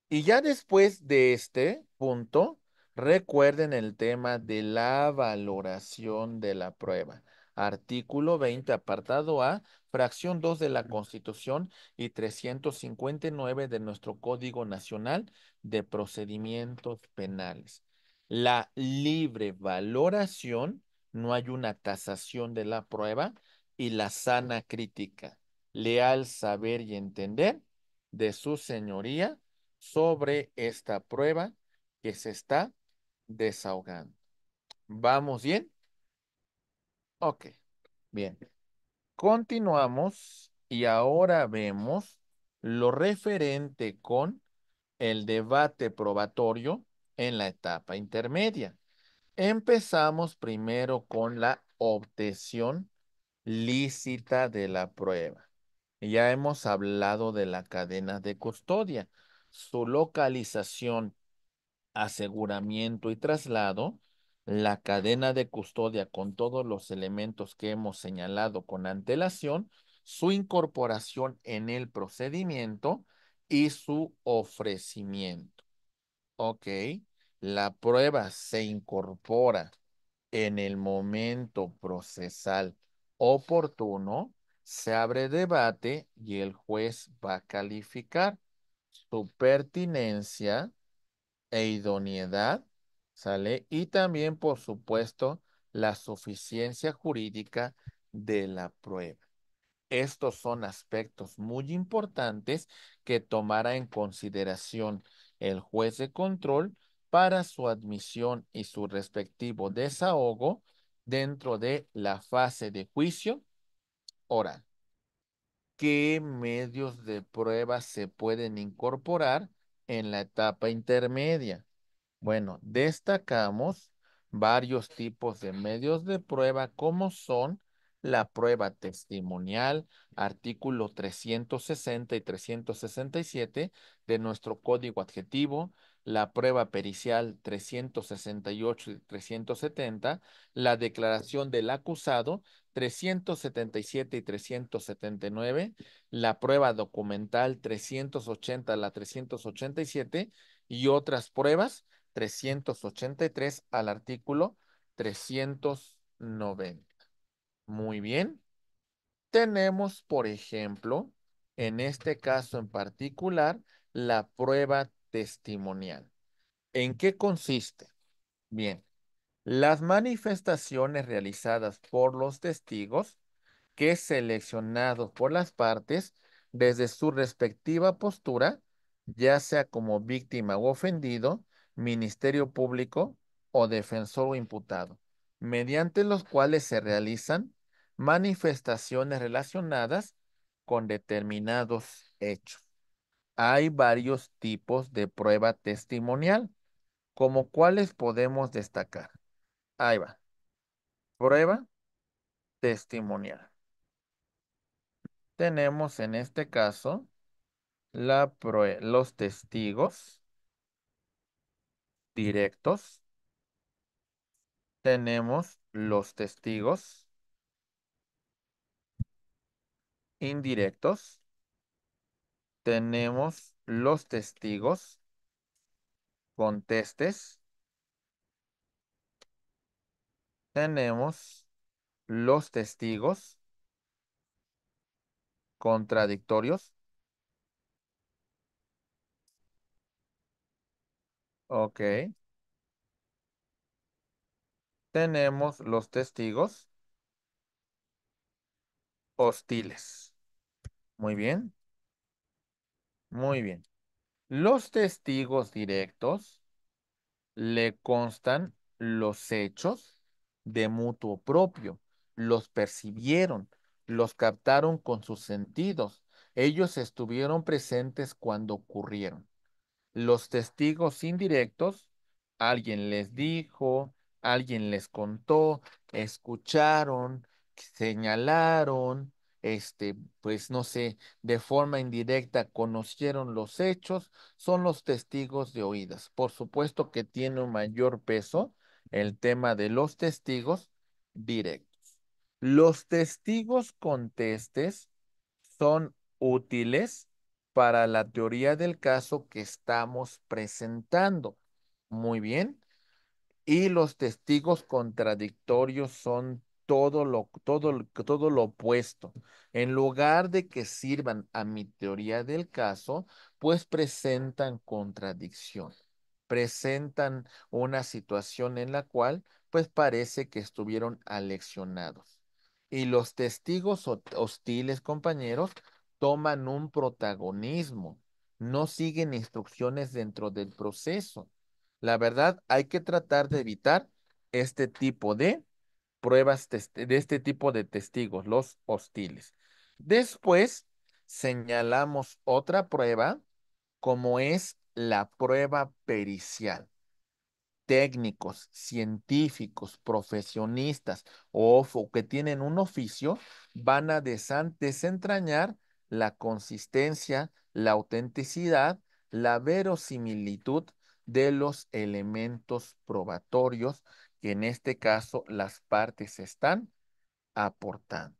Y ya después de este punto, recuerden el tema de la valoración de la prueba. Artículo 20, apartado A, fracción 2 de la Constitución y 359 de nuestro Código Nacional de Procedimientos Penales. La libre valoración, no hay una tasación de la prueba, y la sana crítica, leal saber y entender de su señoría sobre esta prueba que se está desahogando. ¿Vamos bien? Ok, bien. Continuamos y ahora vemos lo referente con el debate probatorio en la etapa intermedia. Empezamos primero con la obtención lícita de la prueba. Ya hemos hablado de la cadena de custodia, su localización, aseguramiento y traslado, la cadena de custodia con todos los elementos que hemos señalado con antelación, su incorporación en el procedimiento y su ofrecimiento. Ok, la prueba se incorpora en el momento procesal oportuno, se abre debate y el juez va a calificar su pertinencia e idoneidad, ¿sale? Y también, por supuesto, la suficiencia jurídica de la prueba. Estos son aspectos muy importantes que tomará en consideración el juez de control para su admisión y su respectivo desahogo dentro de la fase de juicio oral. ¿Qué medios de prueba se pueden incorporar en la etapa intermedia? Bueno, destacamos varios tipos de medios de prueba como son la prueba testimonial, artículo 360 y 367 de nuestro código adjetivo, la prueba pericial 368 y 370, la declaración del acusado 377 y 379, la prueba documental 380 a la 387 y otras pruebas 383 al artículo 390. Muy bien. Tenemos, por ejemplo, en este caso en particular, la prueba testimonial. ¿En qué consiste? Bien, las manifestaciones realizadas por los testigos que seleccionados por las partes desde su respectiva postura, ya sea como víctima o ofendido, ministerio público o defensor o imputado, mediante los cuales se realizan manifestaciones relacionadas con determinados hechos. Hay varios tipos de prueba testimonial, como cuáles podemos destacar. Ahí va. Prueba testimonial. Tenemos en este caso los testigos directos. Tenemos los testigos indirectos. Tenemos los testigos contestes. Tenemos los testigos contradictorios. Ok. Tenemos los testigos hostiles. Muy bien, muy bien. Los testigos directos le constan los hechos de mutuo propio, los percibieron, los captaron con sus sentidos. Ellos estuvieron presentes cuando ocurrieron. Los testigos indirectos, alguien les dijo, alguien les contó, escucharon, señalaron, pues no sé, de forma indirecta conocieron los hechos, son los testigos de oídas. Por supuesto que tiene un mayor peso el tema de los testigos directos. Los testigos contestes son útiles para la teoría del caso que estamos presentando. Muy bien. Y los testigos contradictorios son todo lo opuesto. En lugar de que sirvan a mi teoría del caso, pues presentan contradicción. Presentan una situación en la cual, pues parece que estuvieron aleccionados. Y los testigos hostiles, compañeros, toman un protagonismo, no siguen instrucciones dentro del proceso. La verdad, hay que tratar de evitar este tipo de pruebas, de este tipo de testigos, los hostiles. Después, señalamos otra prueba, como es la prueba pericial. Técnicos, científicos, profesionistas o que tienen un oficio van a desentrañar la consistencia, la autenticidad, la verosimilitud de los elementos probatorios que en este caso las partes están aportando.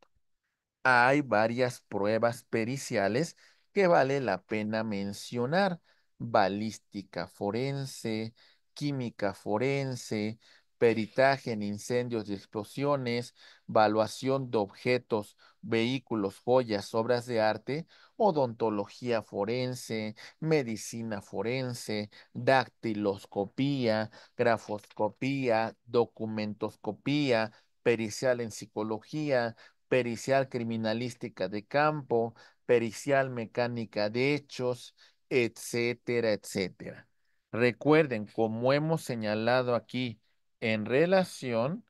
Hay varias pruebas periciales que vale la pena mencionar: balística forense, química forense, peritaje en incendios y explosiones, evaluación de objetos, vehículos, joyas, obras de arte, odontología forense, medicina forense, dactiloscopía, grafoscopía, documentoscopía, pericial en psicología, pericial criminalística de campo, pericial mecánica de hechos, etcétera, etcétera. Recuerden, como hemos señalado aquí, en relación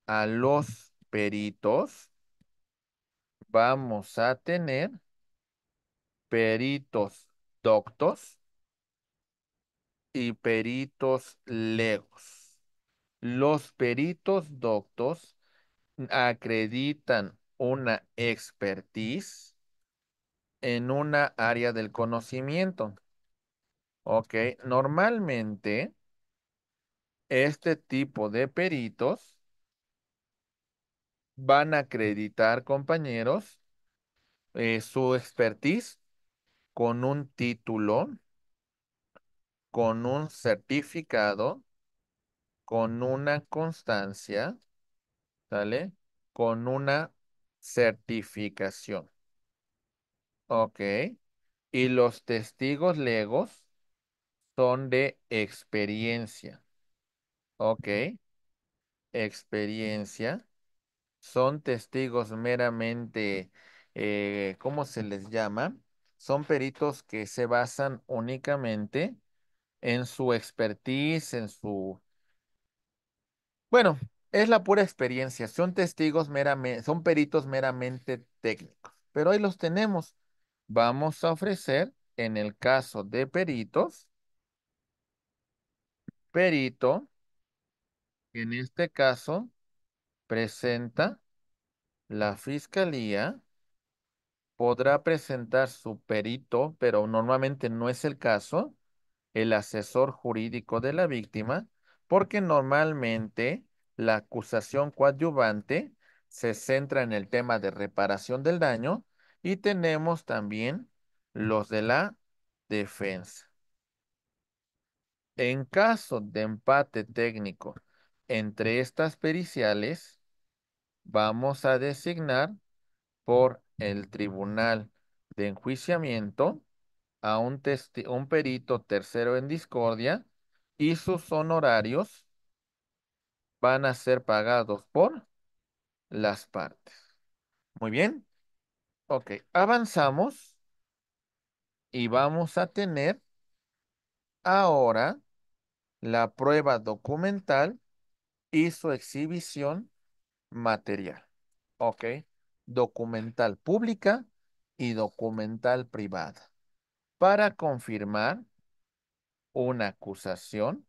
a los peritos, vamos a tener peritos doctos y peritos legos. Los peritos doctos acreditan una expertise en una área del conocimiento. Ok, normalmente este tipo de peritos van a acreditar, compañeros, su expertise con un título, con un certificado, con una constancia, ¿sale? Con una certificación. Ok. Y los testigos legos son de experiencia. Ok. Experiencia. Son testigos meramente, ¿cómo se les llama? Son peritos que se basan únicamente en su expertise, en su... Bueno, es la pura experiencia. Son testigos meramente, son peritos meramente técnicos. Pero ahí los tenemos. Vamos a ofrecer, en el caso de peritos, perito, que en este caso presenta la fiscalía, podrá presentar su perito, pero normalmente no es el caso, el asesor jurídico de la víctima, porque normalmente la acusación coadyuvante se centra en el tema de reparación del daño y tenemos también los de la defensa. En caso de empate técnico entre estas periciales, vamos a designar por el Tribunal de Enjuiciamiento a un perito tercero en discordia y sus honorarios van a ser pagados por las partes. Muy bien. Ok, avanzamos y vamos a tener ahora la prueba documental y su exhibición material. Ok, documental pública y documental privada. Para confirmar una acusación,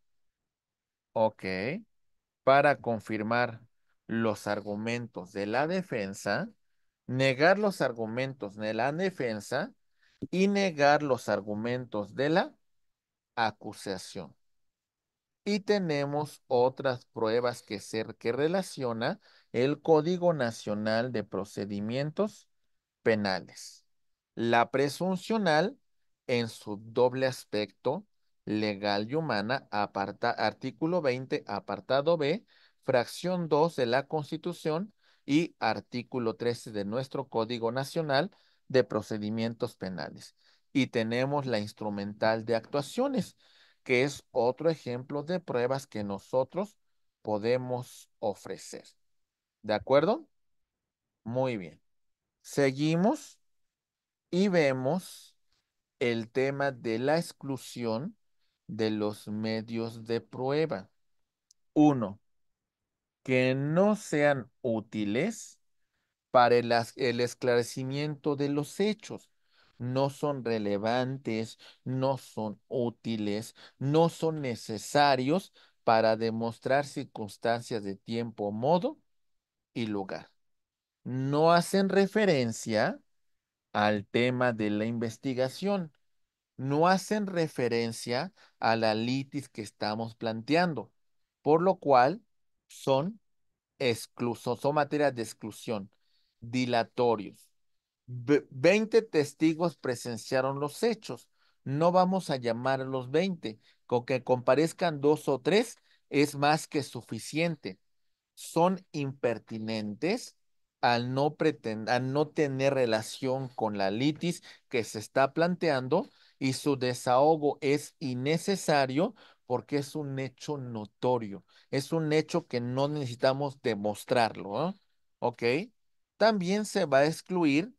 ok, para confirmar los argumentos de la defensa, negar los argumentos de la defensa y negar los argumentos de la acusación. Y tenemos otras pruebas que relaciona el Código Nacional de Procedimientos Penales. La presuncional en su doble aspecto legal y humana, artículo 20, apartado B, fracción 2 de la Constitución y artículo 13 de nuestro Código Nacional de Procedimientos Penales. Y tenemos la instrumental de actuaciones, que es otro ejemplo de pruebas que nosotros podemos ofrecer. ¿De acuerdo? Muy bien. Seguimos y vemos el tema de la exclusión de los medios de prueba. Uno, que no sean útiles para el esclarecimiento de los hechos. No son relevantes, no son útiles, no son necesarios para demostrar circunstancias de tiempo, modo y lugar. No hacen referencia al tema de la investigación, no hacen referencia a la litis que estamos planteando, por lo cual son son materias de exclusión, dilatorios. 20 testigos presenciaron los hechos. No vamos a llamar a los 20. Con que comparezcan 2 o 3 es más que suficiente. Son impertinentes al no tener relación con la litis que se está planteando y su desahogo es innecesario porque es un hecho notorio, es un hecho que no necesitamos demostrarlo, ¿eh? ¿Ok? También se va a excluir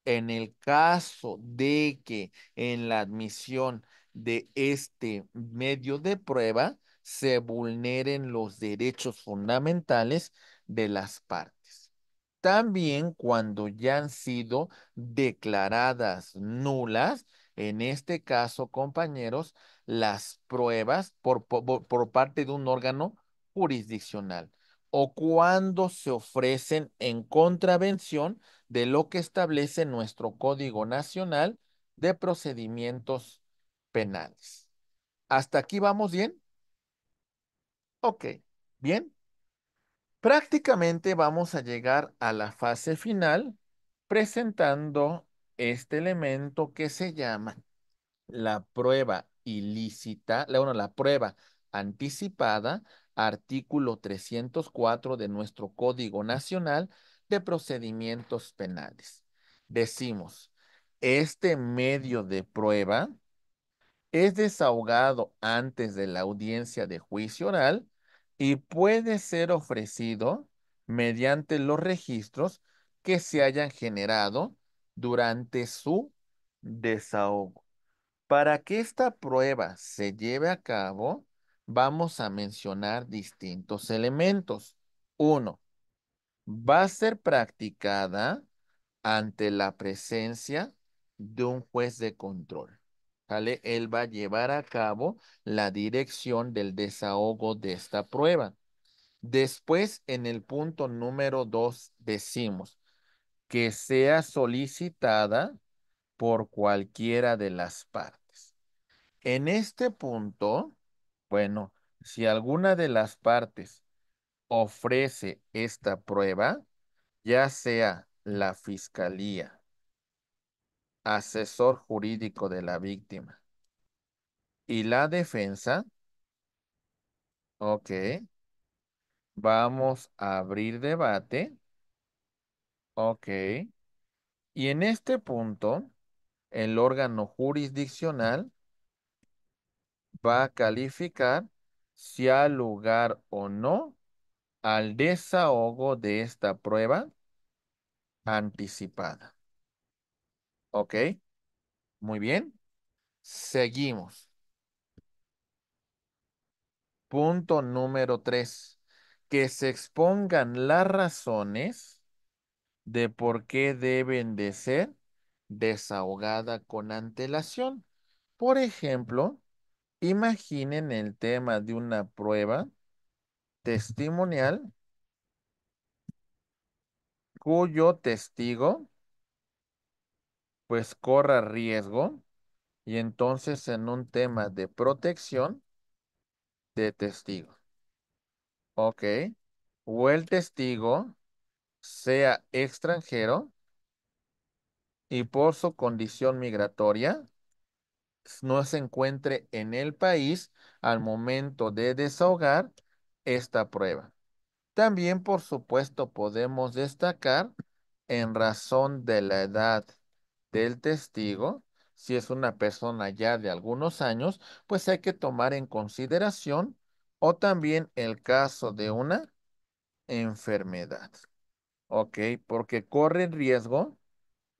en el caso de que en la admisión de este medio de prueba se vulneren los derechos fundamentales de las partes. También cuando ya han sido declaradas nulas, en este caso, compañeros, las pruebas por parte de un órgano jurisdiccional o cuando se ofrecen en contravención de lo que establece nuestro Código Nacional de Procedimientos Penales. ¿Hasta aquí vamos bien? Ok, bien. Prácticamente vamos a llegar a la fase final presentando este elemento que se llama la prueba ilícita, bueno, la prueba anticipada, artículo 304 de nuestro Código Nacional de Procedimientos Penales. Decimos, este medio de prueba es desahogado antes de la audiencia de juicio oral y puede ser ofrecido mediante los registros que se hayan generado durante su desahogo. Para que esta prueba se lleve a cabo, vamos a mencionar distintos elementos. Uno, va a ser practicada ante la presencia de un juez de control. ¿Vale? Él va a llevar a cabo la dirección del desahogo de esta prueba. Después, en el punto número 2, decimos que sea solicitada por cualquiera de las partes. En este punto, bueno, si alguna de las partes ofrece esta prueba, ya sea la fiscalía, asesor jurídico de la víctima y la defensa, ok, vamos a abrir debate, ok, y en este punto, el órgano jurisdiccional va a calificar si ha lugar o no al desahogo de esta prueba anticipada. ¿Ok? Muy bien. Seguimos. Punto número 3. Que se expongan las razones de por qué deben de ser desahogada con antelación. Por ejemplo, imaginen el tema de una prueba testimonial cuyo testigo pues corra riesgo y entonces en un tema de protección de testigo. ¿Ok? O el testigo sea extranjero y por su condición migratoria no se encuentre en el país al momento de desahogar esta prueba. También, por supuesto, podemos destacar en razón de la edad del testigo, si es una persona ya de algunos años, pues hay que tomar en consideración o también el caso de una enfermedad. ¿Ok? Porque corre el riesgo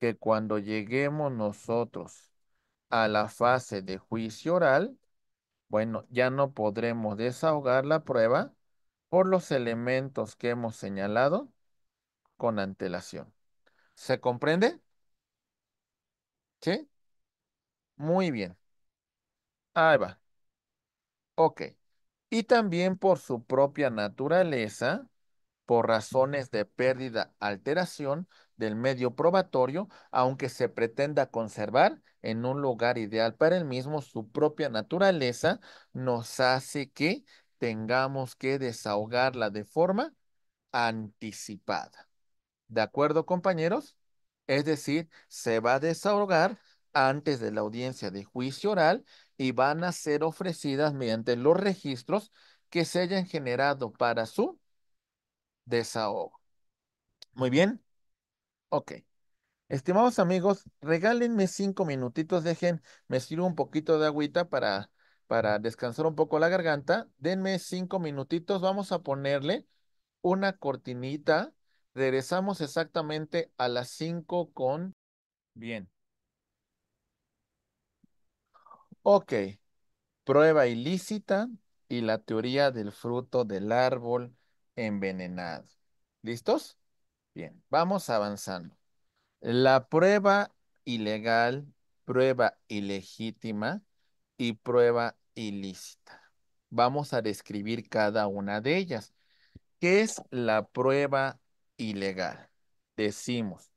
que cuando lleguemos nosotros a la fase de juicio oral, bueno, ya no podremos desahogar la prueba por los elementos que hemos señalado con antelación. ¿Se comprende? ¿Sí? Muy bien. Ahí va. Ok. Y también por su propia naturaleza, por razones de pérdida, alteración del medio probatorio, aunque se pretenda conservar en un lugar ideal para el mismo, su propia naturaleza nos hace que tengamos que desahogarla de forma anticipada. ¿De acuerdo, compañeros? Es decir, se va a desahogar antes de la audiencia de juicio oral y van a ser ofrecidas mediante los registros que se hayan generado para su desahogo. Muy bien. Ok. Estimados amigos, regálenme 5 minutitos, me sirvo un poquito de agüita para descansar un poco la garganta. Denme 5 minutitos, vamos a ponerle una cortinita. Regresamos exactamente a las 5 con... Bien. Ok. Prueba ilícita y la teoría del fruto del árbol envenenado. ¿Listos? Bien, vamos avanzando. La prueba ilegal, prueba ilegítima y prueba ilícita. Vamos a describir cada una de ellas. ¿Qué es la prueba ilegal? Decimos,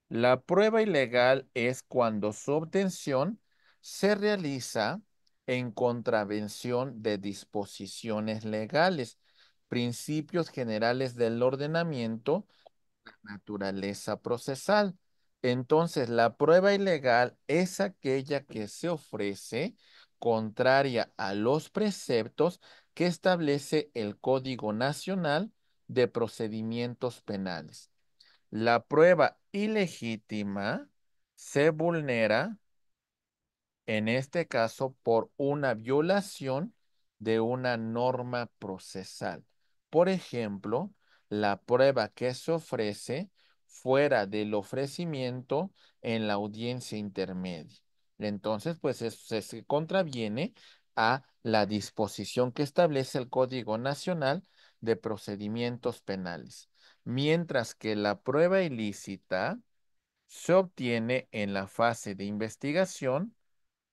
la prueba ilegal es cuando su obtención se realiza en contravención de disposiciones legales. principios generales del ordenamiento, naturaleza procesal. Entonces, la prueba ilegal es aquella que se ofrece contraria a los preceptos que establece el Código Nacional de Procedimientos Penales. La prueba ilegítima se vulnera, en este caso, por una violación de una norma procesal. Por ejemplo, la prueba que se ofrece fuera del ofrecimiento en la audiencia intermedia. Entonces, pues eso se contraviene a la disposición que establece el Código Nacional de Procedimientos Penales. Mientras que la prueba ilícita se obtiene en la fase de investigación,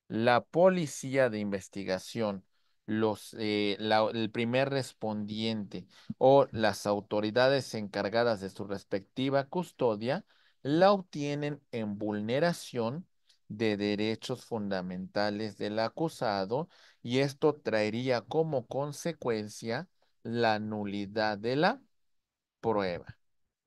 la policía de investigación, el primer respondiente o las autoridades encargadas de su respectiva custodia la obtienen en vulneración de derechos fundamentales del acusado, y esto traería como consecuencia la nulidad de la prueba.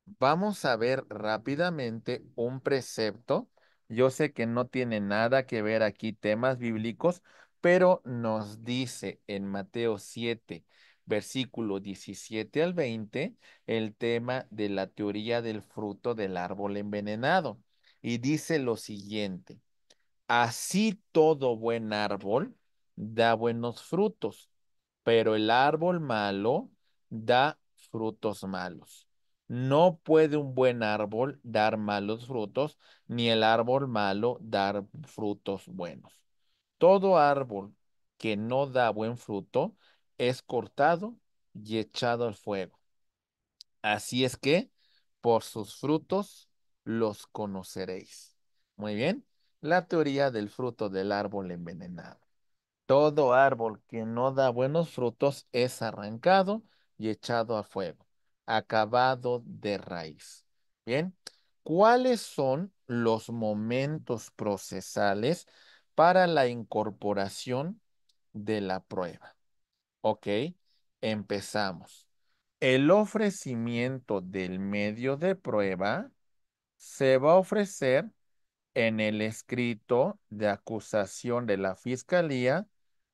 Vamos a ver rápidamente un precepto. Yo sé que no tiene nada que ver aquí temas bíblicos, pero nos dice en Mateo 7, versículo 17 al 20, el tema de la teoría del fruto del árbol envenenado. Y dice lo siguiente: así todo buen árbol da buenos frutos, pero el árbol malo da frutos malos. No puede un buen árbol dar malos frutos, ni el árbol malo dar frutos buenos. Todo árbol que no da buen fruto es cortado y echado al fuego. Así es que por sus frutos los conoceréis. Muy bien, la teoría del fruto del árbol envenenado. Todo árbol que no da buenos frutos es arrancado y echado a fuego, acabado de raíz. Bien, ¿cuáles son los momentos procesales para la incorporación de la prueba? Ok, empezamos. El ofrecimiento del medio de prueba se va a ofrecer en el escrito de acusación de la fiscalía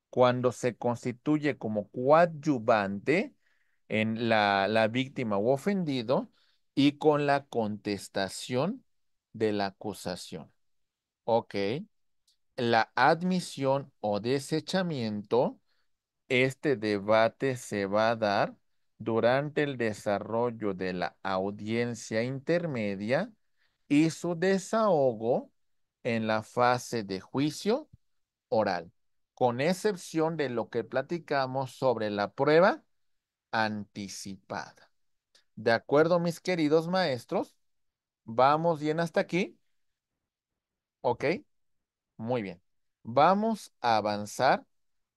cuando se constituye como coadyuvante en la víctima u ofendido y con la contestación de la acusación. Ok. La admisión o desechamiento, este debate se va a dar durante el desarrollo de la audiencia intermedia y su desahogo en la fase de juicio oral, con excepción de lo que platicamos sobre la prueba anticipada. ¿De acuerdo, mis queridos maestros? ¿Vamos bien hasta aquí? ¿Ok? Muy bien. Vamos a avanzar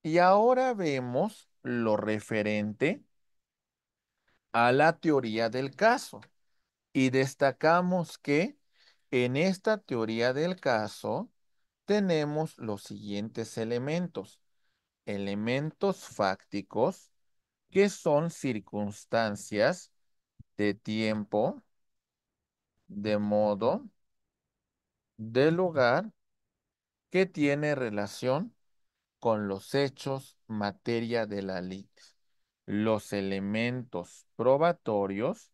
y ahora vemos lo referente a la teoría del caso. Y destacamos que en esta teoría del caso tenemos los siguientes elementos. Elementos fácticos, que son circunstancias de tiempo, de modo, de lugar, que tiene relación con los hechos materia de la ley. Los elementos probatorios,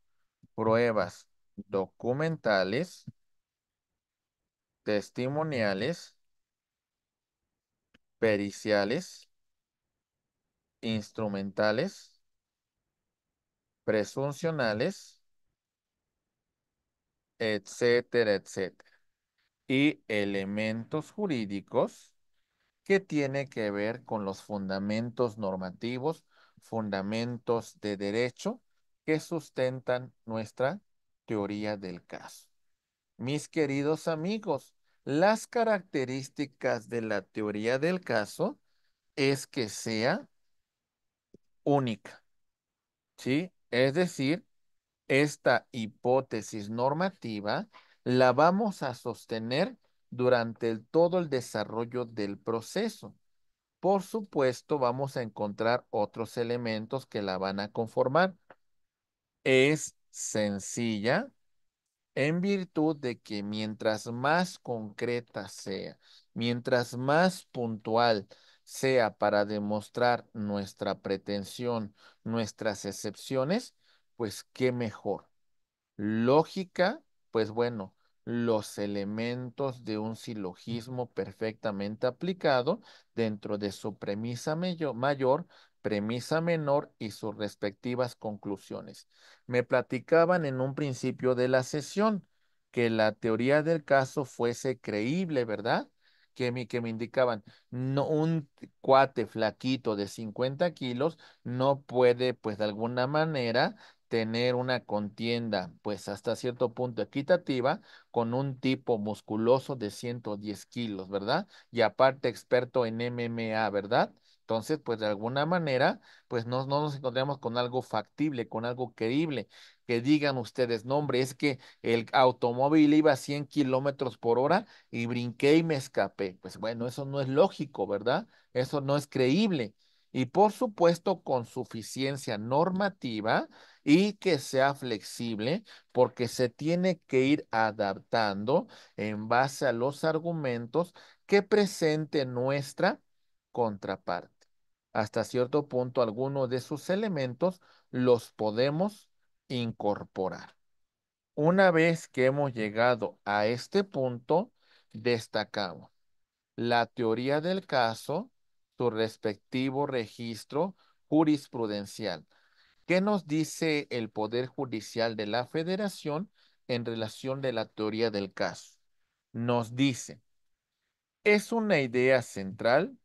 pruebas documentales, testimoniales, periciales, instrumentales, presuncionales, etcétera, etcétera. Y elementos jurídicos que tiene que ver con los fundamentos normativos, fundamentos de derecho que sustentan nuestra teoría del caso. Mis queridos amigos, las características de la teoría del caso es que sea única, ¿sí? Es decir, esta hipótesis normativa la vamos a sostener durante todo el desarrollo del proceso. por supuesto, vamos a encontrar otros elementos que la van a conformar. Es sencilla en virtud de que mientras más concreta sea, mientras más puntual sea para demostrar nuestra pretensión, nuestras excepciones, pues qué mejor. Lógica, pues bueno, los elementos de un silogismo perfectamente aplicado dentro de su premisa mayor, premisa menor y sus respectivas conclusiones. Me platicaban en un principio de la sesión que la teoría del caso fuese creíble, ¿verdad? Que me indicaban, no, un cuate flaquito de 50 kilos no puede, pues de alguna manera, tener una contienda, pues hasta cierto punto equitativa, con un tipo musculoso de 110 kilos, ¿verdad? Y aparte experto en MMA, ¿verdad? Entonces, pues de alguna manera, pues no nos encontramos con algo factible, con algo creíble. Que digan ustedes, no, hombre, es que el automóvil iba a 100 kilómetros por hora y brinqué y me escapé. Pues bueno, eso no es lógico, ¿verdad? Eso no es creíble. Y por supuesto, con suficiencia normativa, y que sea flexible porque se tiene que ir adaptando en base a los argumentos que presente nuestra contraparte. Hasta cierto punto, algunos de sus elementos los podemos incorporar. Una vez que hemos llegado a este punto, destacamos la teoría del caso, su respectivo registro jurisprudencial. ¿Qué nos dice el Poder Judicial de la Federación en relación de la teoría del caso? Nos dice, es una idea central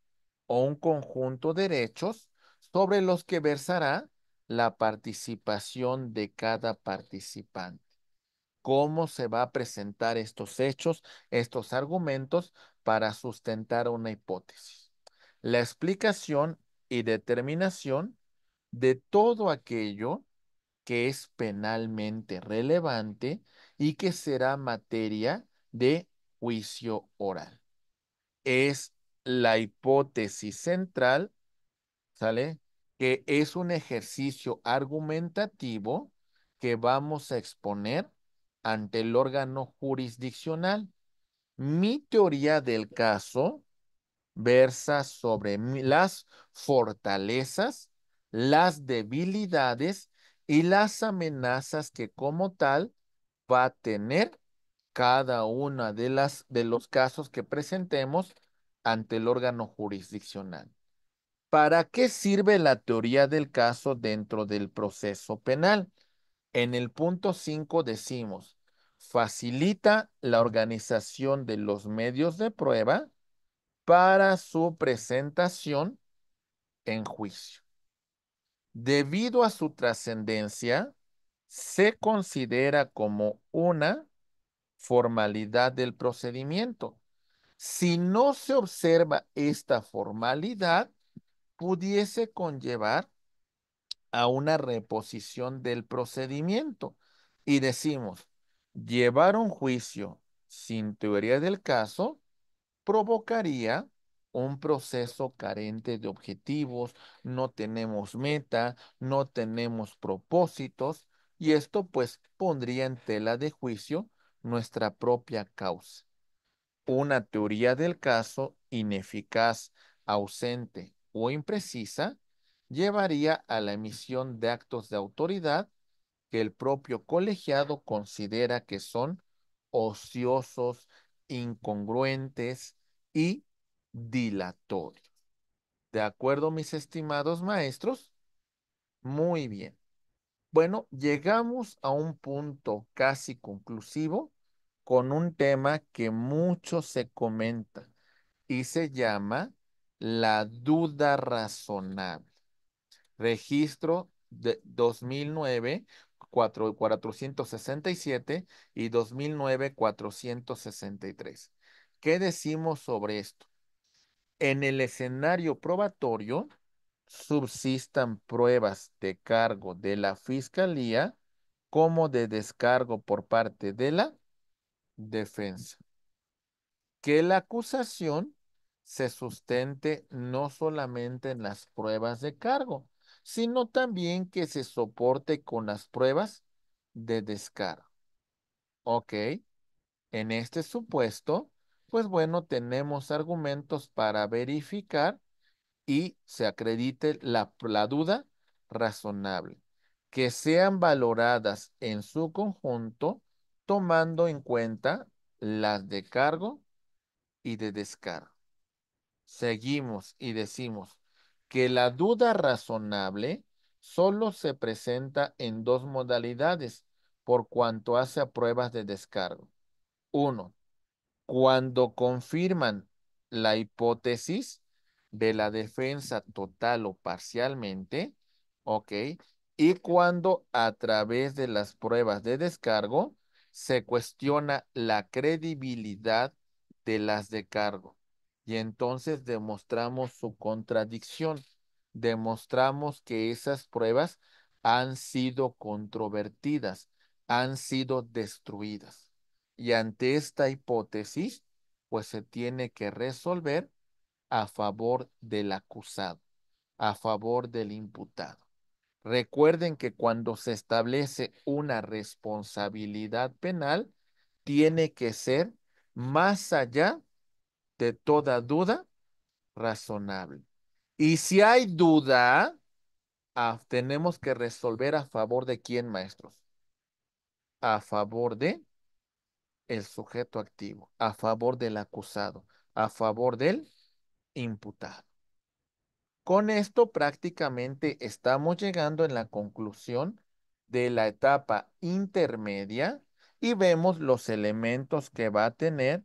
o un conjunto de derechos sobre los que versará la participación de cada participante. ¿Cómo se va a presentar estos hechos, estos argumentos para sustentar una hipótesis? La explicación y determinación de todo aquello que es penalmente relevante y que será materia de juicio oral. Es la hipótesis central, ¿sale? Que es un ejercicio argumentativo que vamos a exponer ante el órgano jurisdiccional. Mi teoría del caso versa sobre las fortalezas, las debilidades y las amenazas que como tal va a tener cada una de los casos que presentemos ante el órgano jurisdiccional. ¿Para qué sirve la teoría del caso dentro del proceso penal? En el punto 5 decimos, facilita la organización de los medios de prueba para su presentación en juicio. Debido a su trascendencia, se considera como una formalidad del procedimiento. Si no se observa esta formalidad, pudiese conllevar a una reposición del procedimiento. Y decimos, llevar un juicio sin teoría del caso provocaría un proceso carente de objetivos, no tenemos meta, no tenemos propósitos, y esto pues pondría en tela de juicio nuestra propia causa. Una teoría del caso ineficaz, ausente o imprecisa llevaría a la emisión de actos de autoridad que el propio colegiado considera que son ociosos, incongruentes y dilatorios. ¿De acuerdo, mis estimados maestros? Muy bien. Bueno, llegamos a un punto casi conclusivo con un tema que mucho se comenta y se llama la duda razonable. Registro de 2009, 467 y 2009, 463. ¿Qué decimos sobre esto? En el escenario probatorio subsistan pruebas de cargo de la Fiscalía como de descargo por parte de la defensa. Que la acusación se sustente no solamente en las pruebas de cargo, sino también que se soporte con las pruebas de descargo. Ok, en este supuesto, pues bueno, tenemos argumentos para verificar y se acredite la duda razonable, que sean valoradas en su conjunto, tomando en cuenta las de cargo y de descargo. Seguimos y decimos que la duda razonable solo se presenta en dos modalidades por cuanto hace a pruebas de descargo. Uno, cuando confirman la hipótesis de la defensa total o parcialmente, ¿ok? Y cuando a través de las pruebas de descargo se cuestiona la credibilidad de las de cargo. Y entonces demostramos su contradicción. Demostramos que esas pruebas han sido controvertidas, han sido destruidas. Y ante esta hipótesis, pues se tiene que resolver a favor del acusado, a favor del imputado. Recuerden que cuando se establece una responsabilidad penal, tiene que ser más allá de toda duda razonable. Y si hay duda, tenemos que resolver a favor de quién, maestros. A favor de el sujeto activo, a favor del acusado, a favor del imputado. Con esto prácticamente estamos llegando en la conclusión de la etapa intermedia y vemos los elementos que va a tener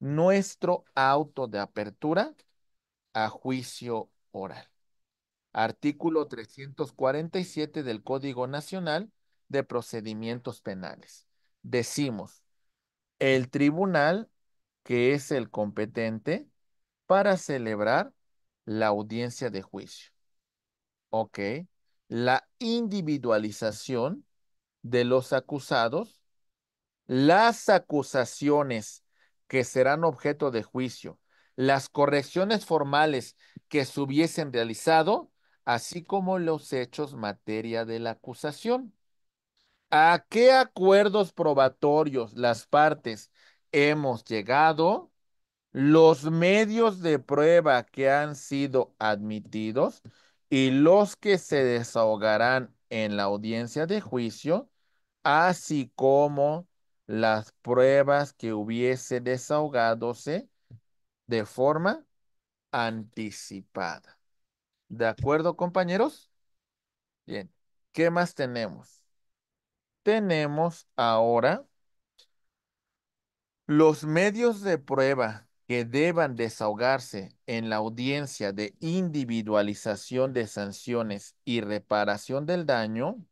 nuestro auto de apertura a juicio oral. Artículo 347 del Código Nacional de Procedimientos Penales. Decimos, el tribunal que es el competente para celebrar la audiencia de juicio. Ok. La individualización de los acusados, las acusaciones que serán objeto de juicio, las correcciones formales que se hubiesen realizado, así como los hechos materia de la acusación. ¿A qué acuerdos probatorios las partes hemos llegado? Los medios de prueba que han sido admitidos y los que se desahogarán en la audiencia de juicio, así como las pruebas que hubiese desahogadose de forma anticipada. ¿De acuerdo, compañeros? Bien. ¿Qué más tenemos? Tenemos ahora los medios de prueba que deban desahogarse en la audiencia de individualización de sanciones y reparación del daño,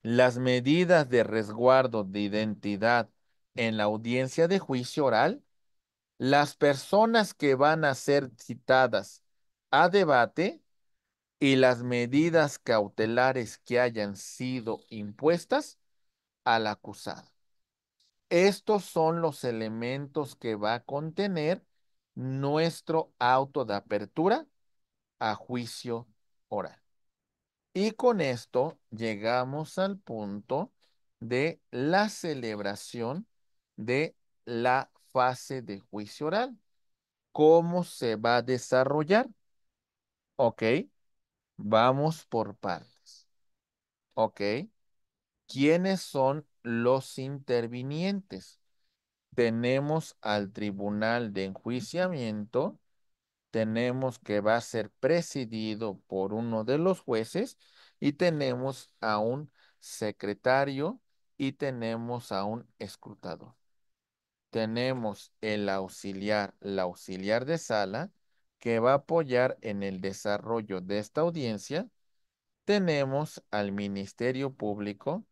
las medidas de resguardo de identidad en la audiencia de juicio oral, las personas que van a ser citadas a debate y las medidas cautelares que hayan sido impuestas al acusado. Estos son los elementos que va a contener nuestro auto de apertura a juicio oral. Y con esto llegamos al punto de la celebración de la fase de juicio oral. ¿Cómo se va a desarrollar? Ok, vamos por partes. Ok, ¿quiénes son los intervinientes? Tenemos al tribunal de enjuiciamiento, tenemos que va a ser presidido por uno de los jueces y tenemos a un secretario y tenemos a un escrutador. Tenemos la auxiliar de sala, que va a apoyar en el desarrollo de esta audiencia. Tenemos al Ministerio Público,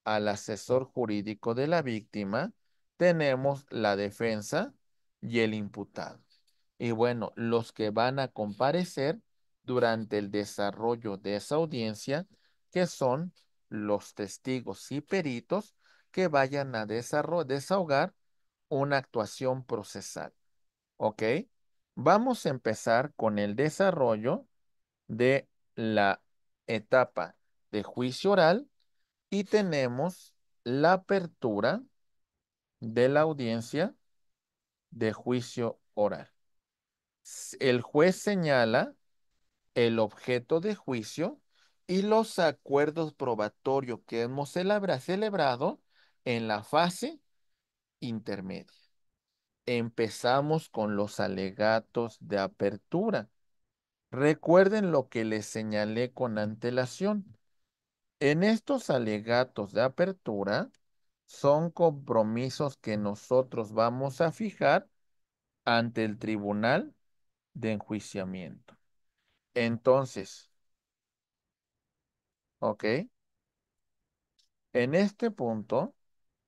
al asesor jurídico de la víctima, tenemos la defensa y el imputado. Y bueno, los que van a comparecer durante el desarrollo de esa audiencia, que son los testigos y peritos que vayan a desahogar una actuación procesal. ¿Ok? Vamos a empezar con el desarrollo de la etapa de juicio oral y tenemos la apertura de la audiencia de juicio oral. El juez señala el objeto de juicio y los acuerdos probatorios que hemos celebrado en la fase intermedia. Empezamos con los alegatos de apertura. Recuerden lo que les señalé con antelación. En estos alegatos de apertura son compromisos que nosotros vamos a fijar ante el tribunal de enjuiciamiento. Entonces, ¿ok? En este punto,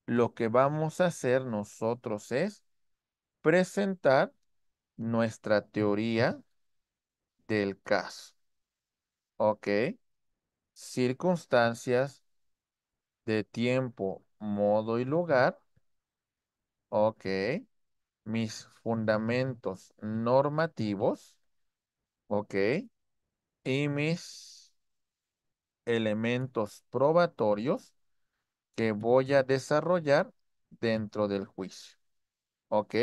lo que vamos a hacer nosotros es presentar nuestra teoría del caso, ¿ok? Circunstancias de tiempo, modo y lugar, ¿ok? Mis fundamentos normativos, ¿ok? Y mis elementos probatorios que voy a desarrollar dentro del juicio, ¿ok?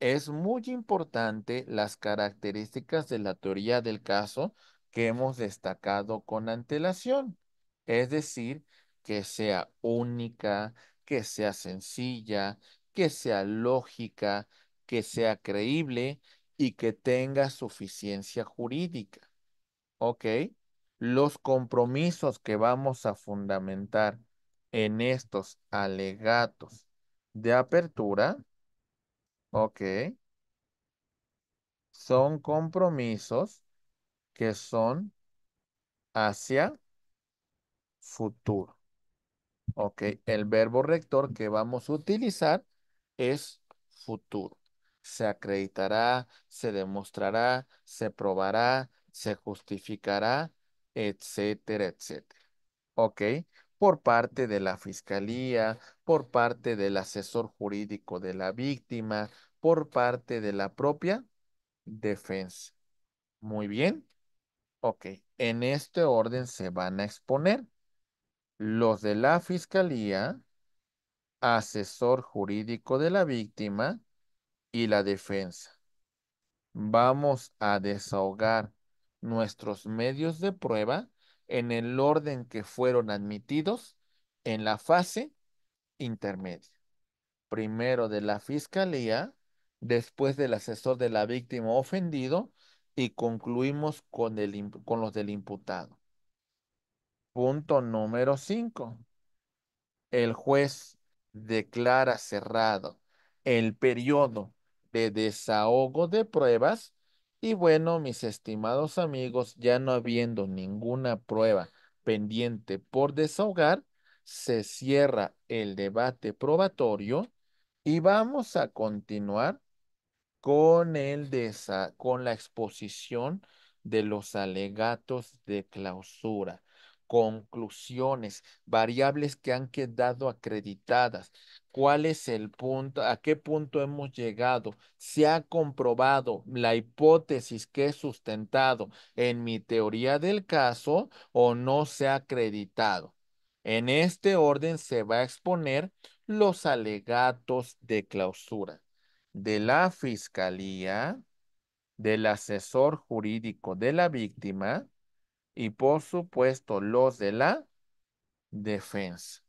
Es muy importante las características de la teoría del caso que hemos destacado con antelación. Es decir, que sea única, que sea sencilla, que sea lógica, que sea creíble y que tenga suficiencia jurídica. ¿Ok? Los compromisos que vamos a fundamentar en estos alegatos de apertura, ¿ok? Son compromisos que son hacia futuro. ¿Ok? El verbo rector que vamos a utilizar es futuro. Se acreditará, se demostrará, se probará, se justificará, etcétera, etcétera. ¿Ok? Por parte de la fiscalía, por parte del asesor jurídico de la víctima, por parte de la propia defensa. Muy bien. Ok, en este orden se van a exponer los de la fiscalía, asesor jurídico de la víctima y la defensa. Vamos a desahogar nuestros medios de prueba en el orden que fueron admitidos en la fase intermedia. Primero de la fiscalía, después del asesor de la víctima ofendido y concluimos con los del imputado. Punto número 5. El juez declara cerrado el periodo de desahogo de pruebas y bueno, mis estimados amigos, ya no habiendo ninguna prueba pendiente por desahogar, se cierra el debate probatorio y vamos a continuar con la exposición de los alegatos de clausura, conclusiones, variables que han quedado acreditadas. ¿Cuál es el punto? ¿A qué punto hemos llegado? ¿Se ha comprobado la hipótesis que he sustentado en mi teoría del caso o no se ha acreditado? En este orden se va a exponer los alegatos de clausura de la fiscalía, del asesor jurídico de la víctima y por supuesto los de la defensa.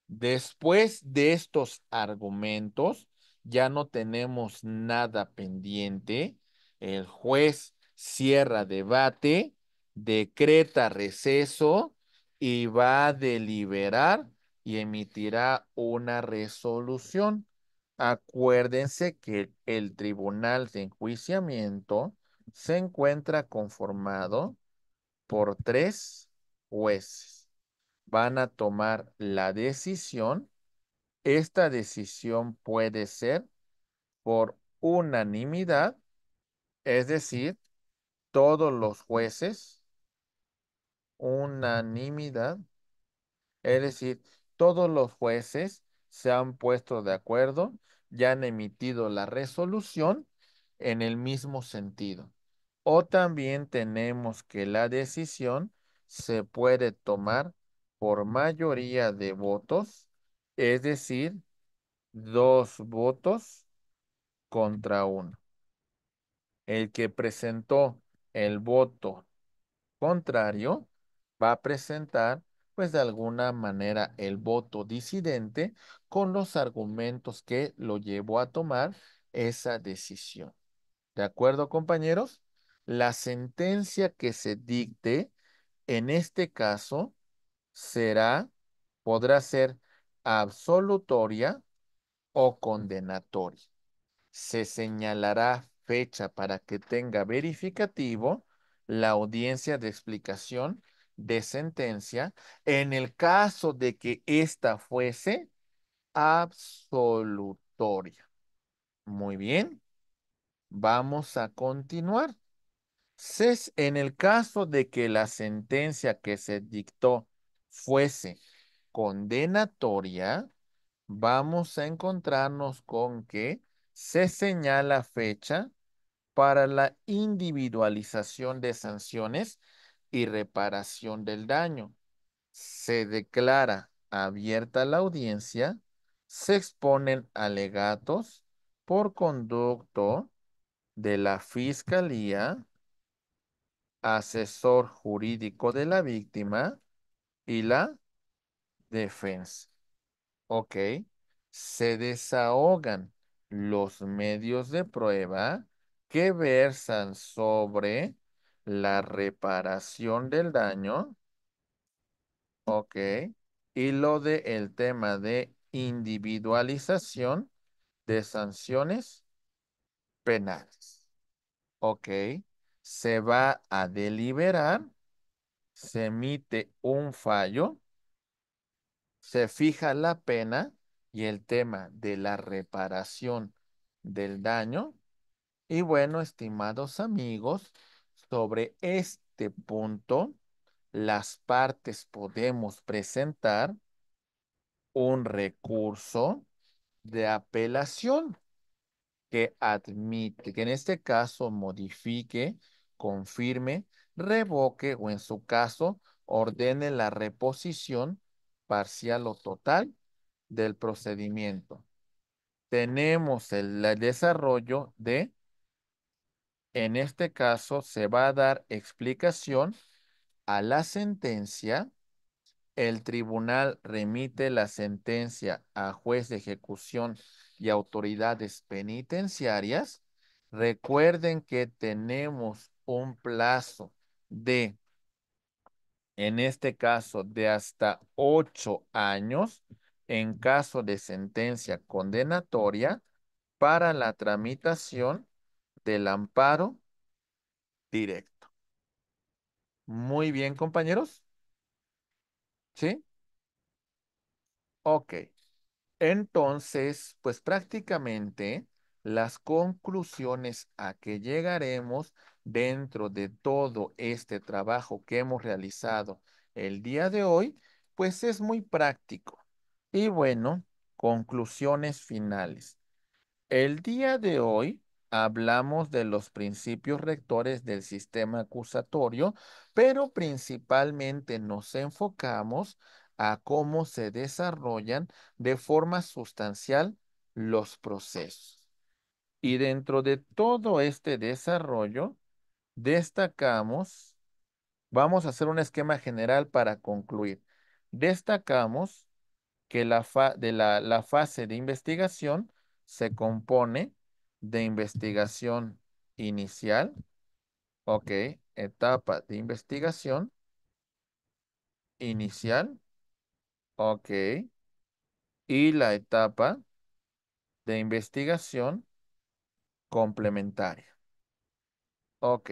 Después de estos argumentos, ya no tenemos nada pendiente. El juez cierra debate, decreta receso y va a deliberar y emitirá una resolución. Acuérdense que el tribunal de enjuiciamiento se encuentra conformado por 3 jueces. Van a tomar la decisión. Esta decisión puede ser por unanimidad, es decir, todos los jueces, unanimidad, es decir, todos los jueces se han puesto de acuerdo, ya han emitido la resolución en el mismo sentido. O también tenemos que la decisión se puede tomar por mayoría de votos, es decir, 2 votos contra 1. El que presentó el voto contrario va a presentar, pues de alguna manera, el voto disidente con los argumentos que lo llevó a tomar esa decisión. ¿De acuerdo, compañeros? La sentencia que se dicte en este caso podrá ser absolutoria o condenatoria. Se señalará fecha para que tenga verificativo la audiencia de explicación de sentencia en el caso de que ésta fuese absolutoria. Muy bien, vamos a continuar. En el caso de que la sentencia que se dictó fuese condenatoria, vamos a encontrarnos con que se señala fecha para la individualización de sanciones y reparación del daño. Se declara abierta la audiencia, se exponen alegatos por conducto de la Fiscalía, asesor jurídico de la víctima y la defensa. Ok. Se desahogan los medios de prueba que versan sobre la reparación del daño. Ok. Y lo de el tema de individualización de sanciones penales. Ok. Se va a deliberar, se emite un fallo, se fija la pena y el tema de la reparación del daño. Y bueno, estimados amigos, sobre este punto, las partes podemos presentar un recurso de apelación que admite, que en este caso modifique, confirme, revoque o en su caso ordene la reposición parcial o total del procedimiento. Tenemos el desarrollo de, en este caso, se va a dar explicación a la sentencia. El tribunal remite la sentencia a juez de ejecución y autoridades penitenciarias. Recuerden que tenemos un plazo de, en este caso, de hasta 8 años en caso de sentencia condenatoria para la tramitación del amparo directo. Muy bien, compañeros. ¿Sí? Ok. Entonces, pues prácticamente las conclusiones a que llegaremos dentro de todo este trabajo que hemos realizado el día de hoy, pues es muy práctico. Y bueno, conclusiones finales. El día de hoy hablamos de los principios rectores del sistema acusatorio, pero principalmente nos enfocamos a cómo se desarrollan de forma sustancial los procesos. Y dentro de todo este desarrollo, destacamos, vamos a hacer un esquema general para concluir. Destacamos que la fase de investigación se compone de investigación inicial, ok, etapa de investigación inicial, ok, y la etapa de investigación complementaria, ok.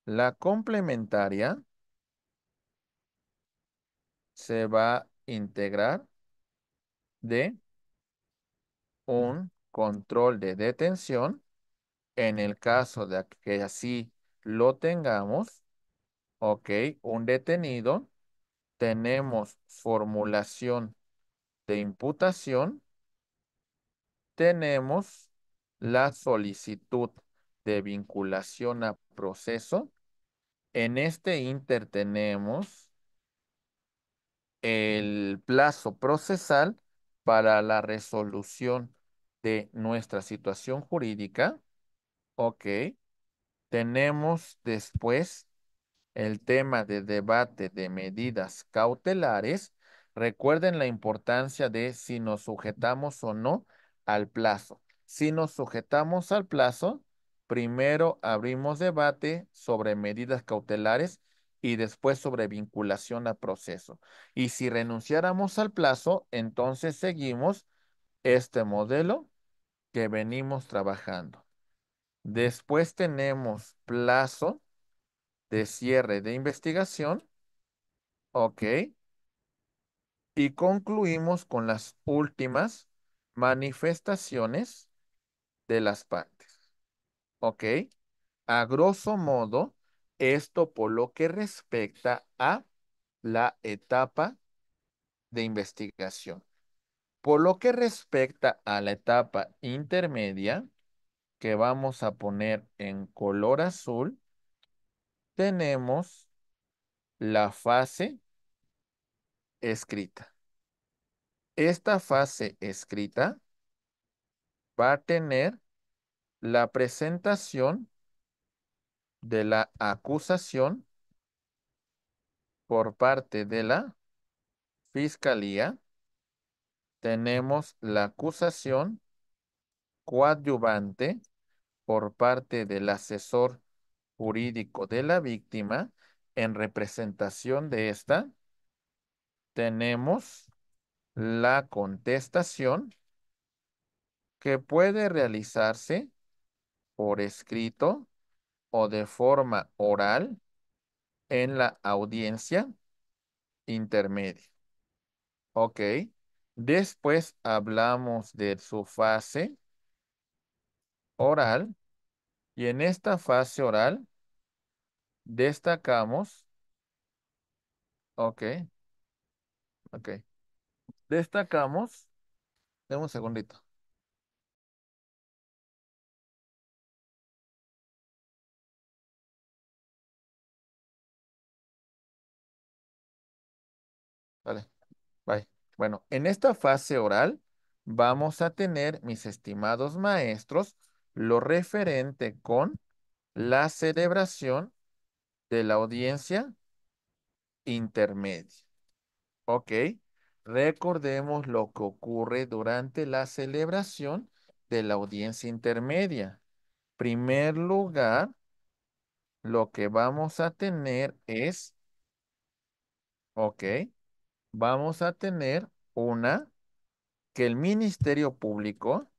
La complementaria se va a integrar de un control de detención en el caso de que así lo tengamos. Ok, un detenido, tenemos formulación de imputación, tenemos la solicitud de vinculación a proceso. En este inter tenemos el plazo procesal para la resolución de nuestra situación jurídica. Ok. Tenemos después el tema de debate de medidas cautelares. Recuerden la importancia de si nos sujetamos o no al plazo. Si nos sujetamos al plazo, primero abrimos debate sobre medidas cautelares y después sobre vinculación a proceso. Y si renunciáramos al plazo, entonces seguimos este modelo que venimos trabajando. Después tenemos plazo de cierre de investigación. Ok. Y concluimos con las últimas manifestaciones de las partes. Ok. A grosso modo, esto por lo que respecta a la etapa de investigación. Por lo que respecta a la etapa intermedia, que vamos a poner en color azul, tenemos la fase escrita. Esta fase escrita va a tener la presentación de la acusación por parte de la Fiscalía. Tenemos la acusación coadyuvante por parte del asesor jurídico de la víctima en representación de esta. Tenemos la contestación que puede realizarse por escrito o de forma oral en la audiencia intermedia. Ok. Después hablamos de su fase oral y en esta fase oral destacamos, ok, ok, destacamos, dame un segundito. Vale, bye. Bueno, en esta fase oral vamos a tener, mis estimados maestros, lo referente con la celebración de la audiencia intermedia. Ok, recordemos lo que ocurre durante la celebración de la audiencia intermedia. Primer lugar, lo que vamos a tener es, ok, vamos a tener que el Ministerio Público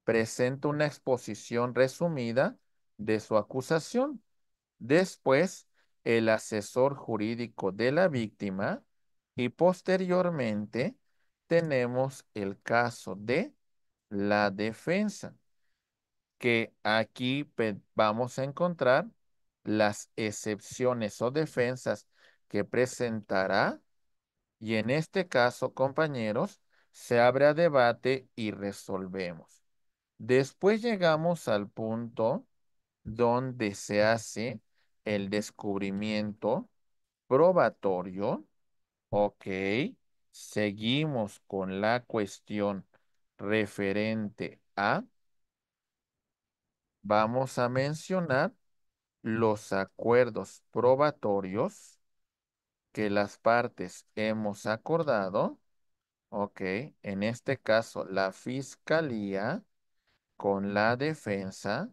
presenta una exposición resumida de su acusación. Después, el asesor jurídico de la víctima y posteriormente tenemos el caso de la defensa, que aquí vamos a encontrar las excepciones o defensas que presentará y en este caso, compañeros, se abre a debate y resolvemos. Después llegamos al punto donde se hace el descubrimiento probatorio. Ok, seguimos con la cuestión referente a, vamos a mencionar los acuerdos probatorios que las partes hemos acordado. Ok, en este caso la fiscalía con la defensa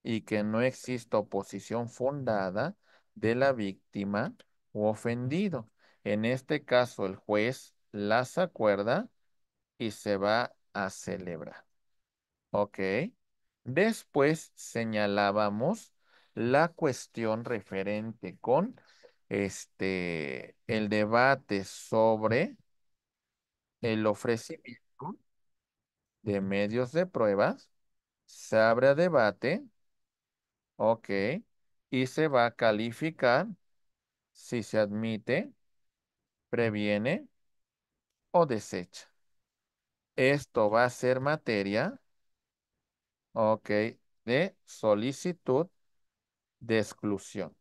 y que no exista oposición fundada de la víctima u ofendido. En este caso, el juez las acuerda y se va a celebrar. ¿Ok? Después señalábamos la cuestión referente con el debate sobre el ofrecimiento de medios de pruebas. Se abre a debate. Ok. Y se va a calificar si se admite, previene o desecha. Esto va a ser materia Ok, de solicitud de exclusión.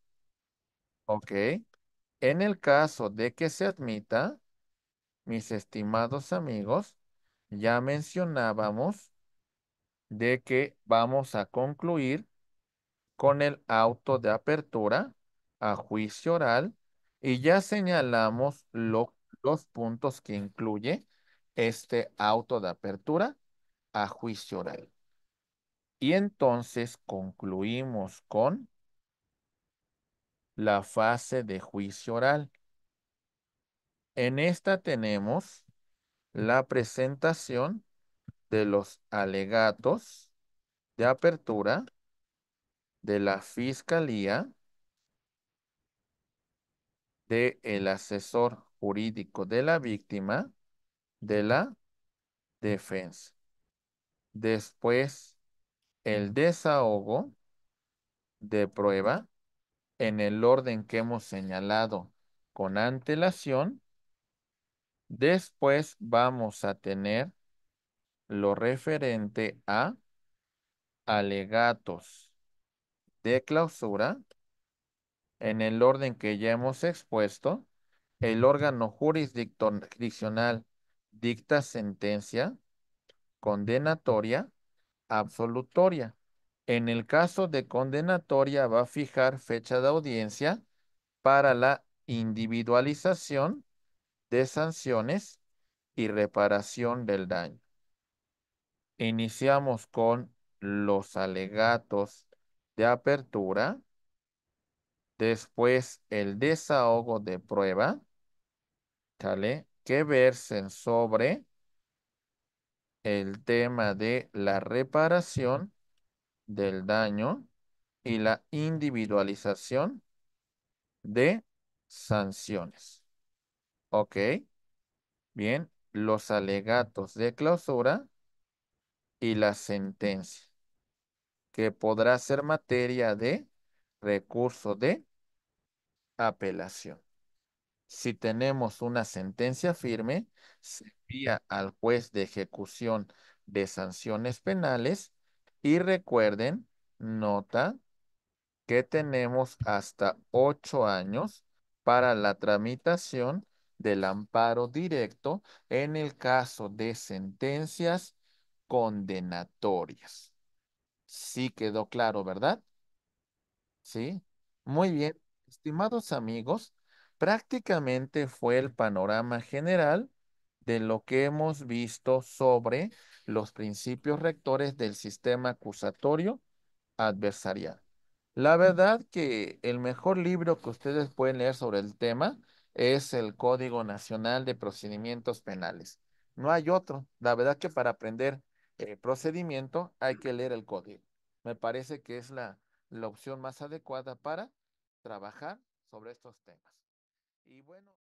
Ok. En el caso de que se admita, mis estimados amigos, ya mencionábamos de que vamos a concluir con el auto de apertura a juicio oral y ya señalamos los puntos que incluye este auto de apertura a juicio oral. Y entonces concluimos con la fase de juicio oral. En esta tenemos la presentación de los alegatos de apertura de la Fiscalía, del asesor jurídico de la víctima, de la defensa. Después, el desahogo de prueba en el orden que hemos señalado con antelación. Después vamos a tener lo referente a alegatos de clausura en el orden que ya hemos expuesto. El órgano jurisdiccional dicta sentencia condenatoria, absolutoria. En el caso de condenatoria va a fijar fecha de audiencia para la individualización de sanciones y reparación del daño. Iniciamos con los alegatos de apertura, después el desahogo de prueba, ¿sale? Que versen sobre el tema de la reparación del daño y la individualización de sanciones. ¿Ok? Bien, los alegatos de clausura y la sentencia, que podrá ser materia de recurso de apelación. Si tenemos una sentencia firme, se envía al juez de ejecución de sanciones penales y recuerden, nota, que tenemos hasta 8 años para la tramitación del amparo directo en el caso de sentencias condenatorias. Sí quedó claro, ¿verdad? Sí. Muy bien. Estimados amigos, prácticamente fue el panorama general de lo que hemos visto sobre los principios rectores del sistema acusatorio adversarial. La verdad que el mejor libro que ustedes pueden leer sobre el tema es el Código Nacional de Procedimientos Penales. No hay otro. La verdad que para aprender procedimiento hay que leer el código. Me parece que es la opción más adecuada para trabajar sobre estos temas. Y bueno.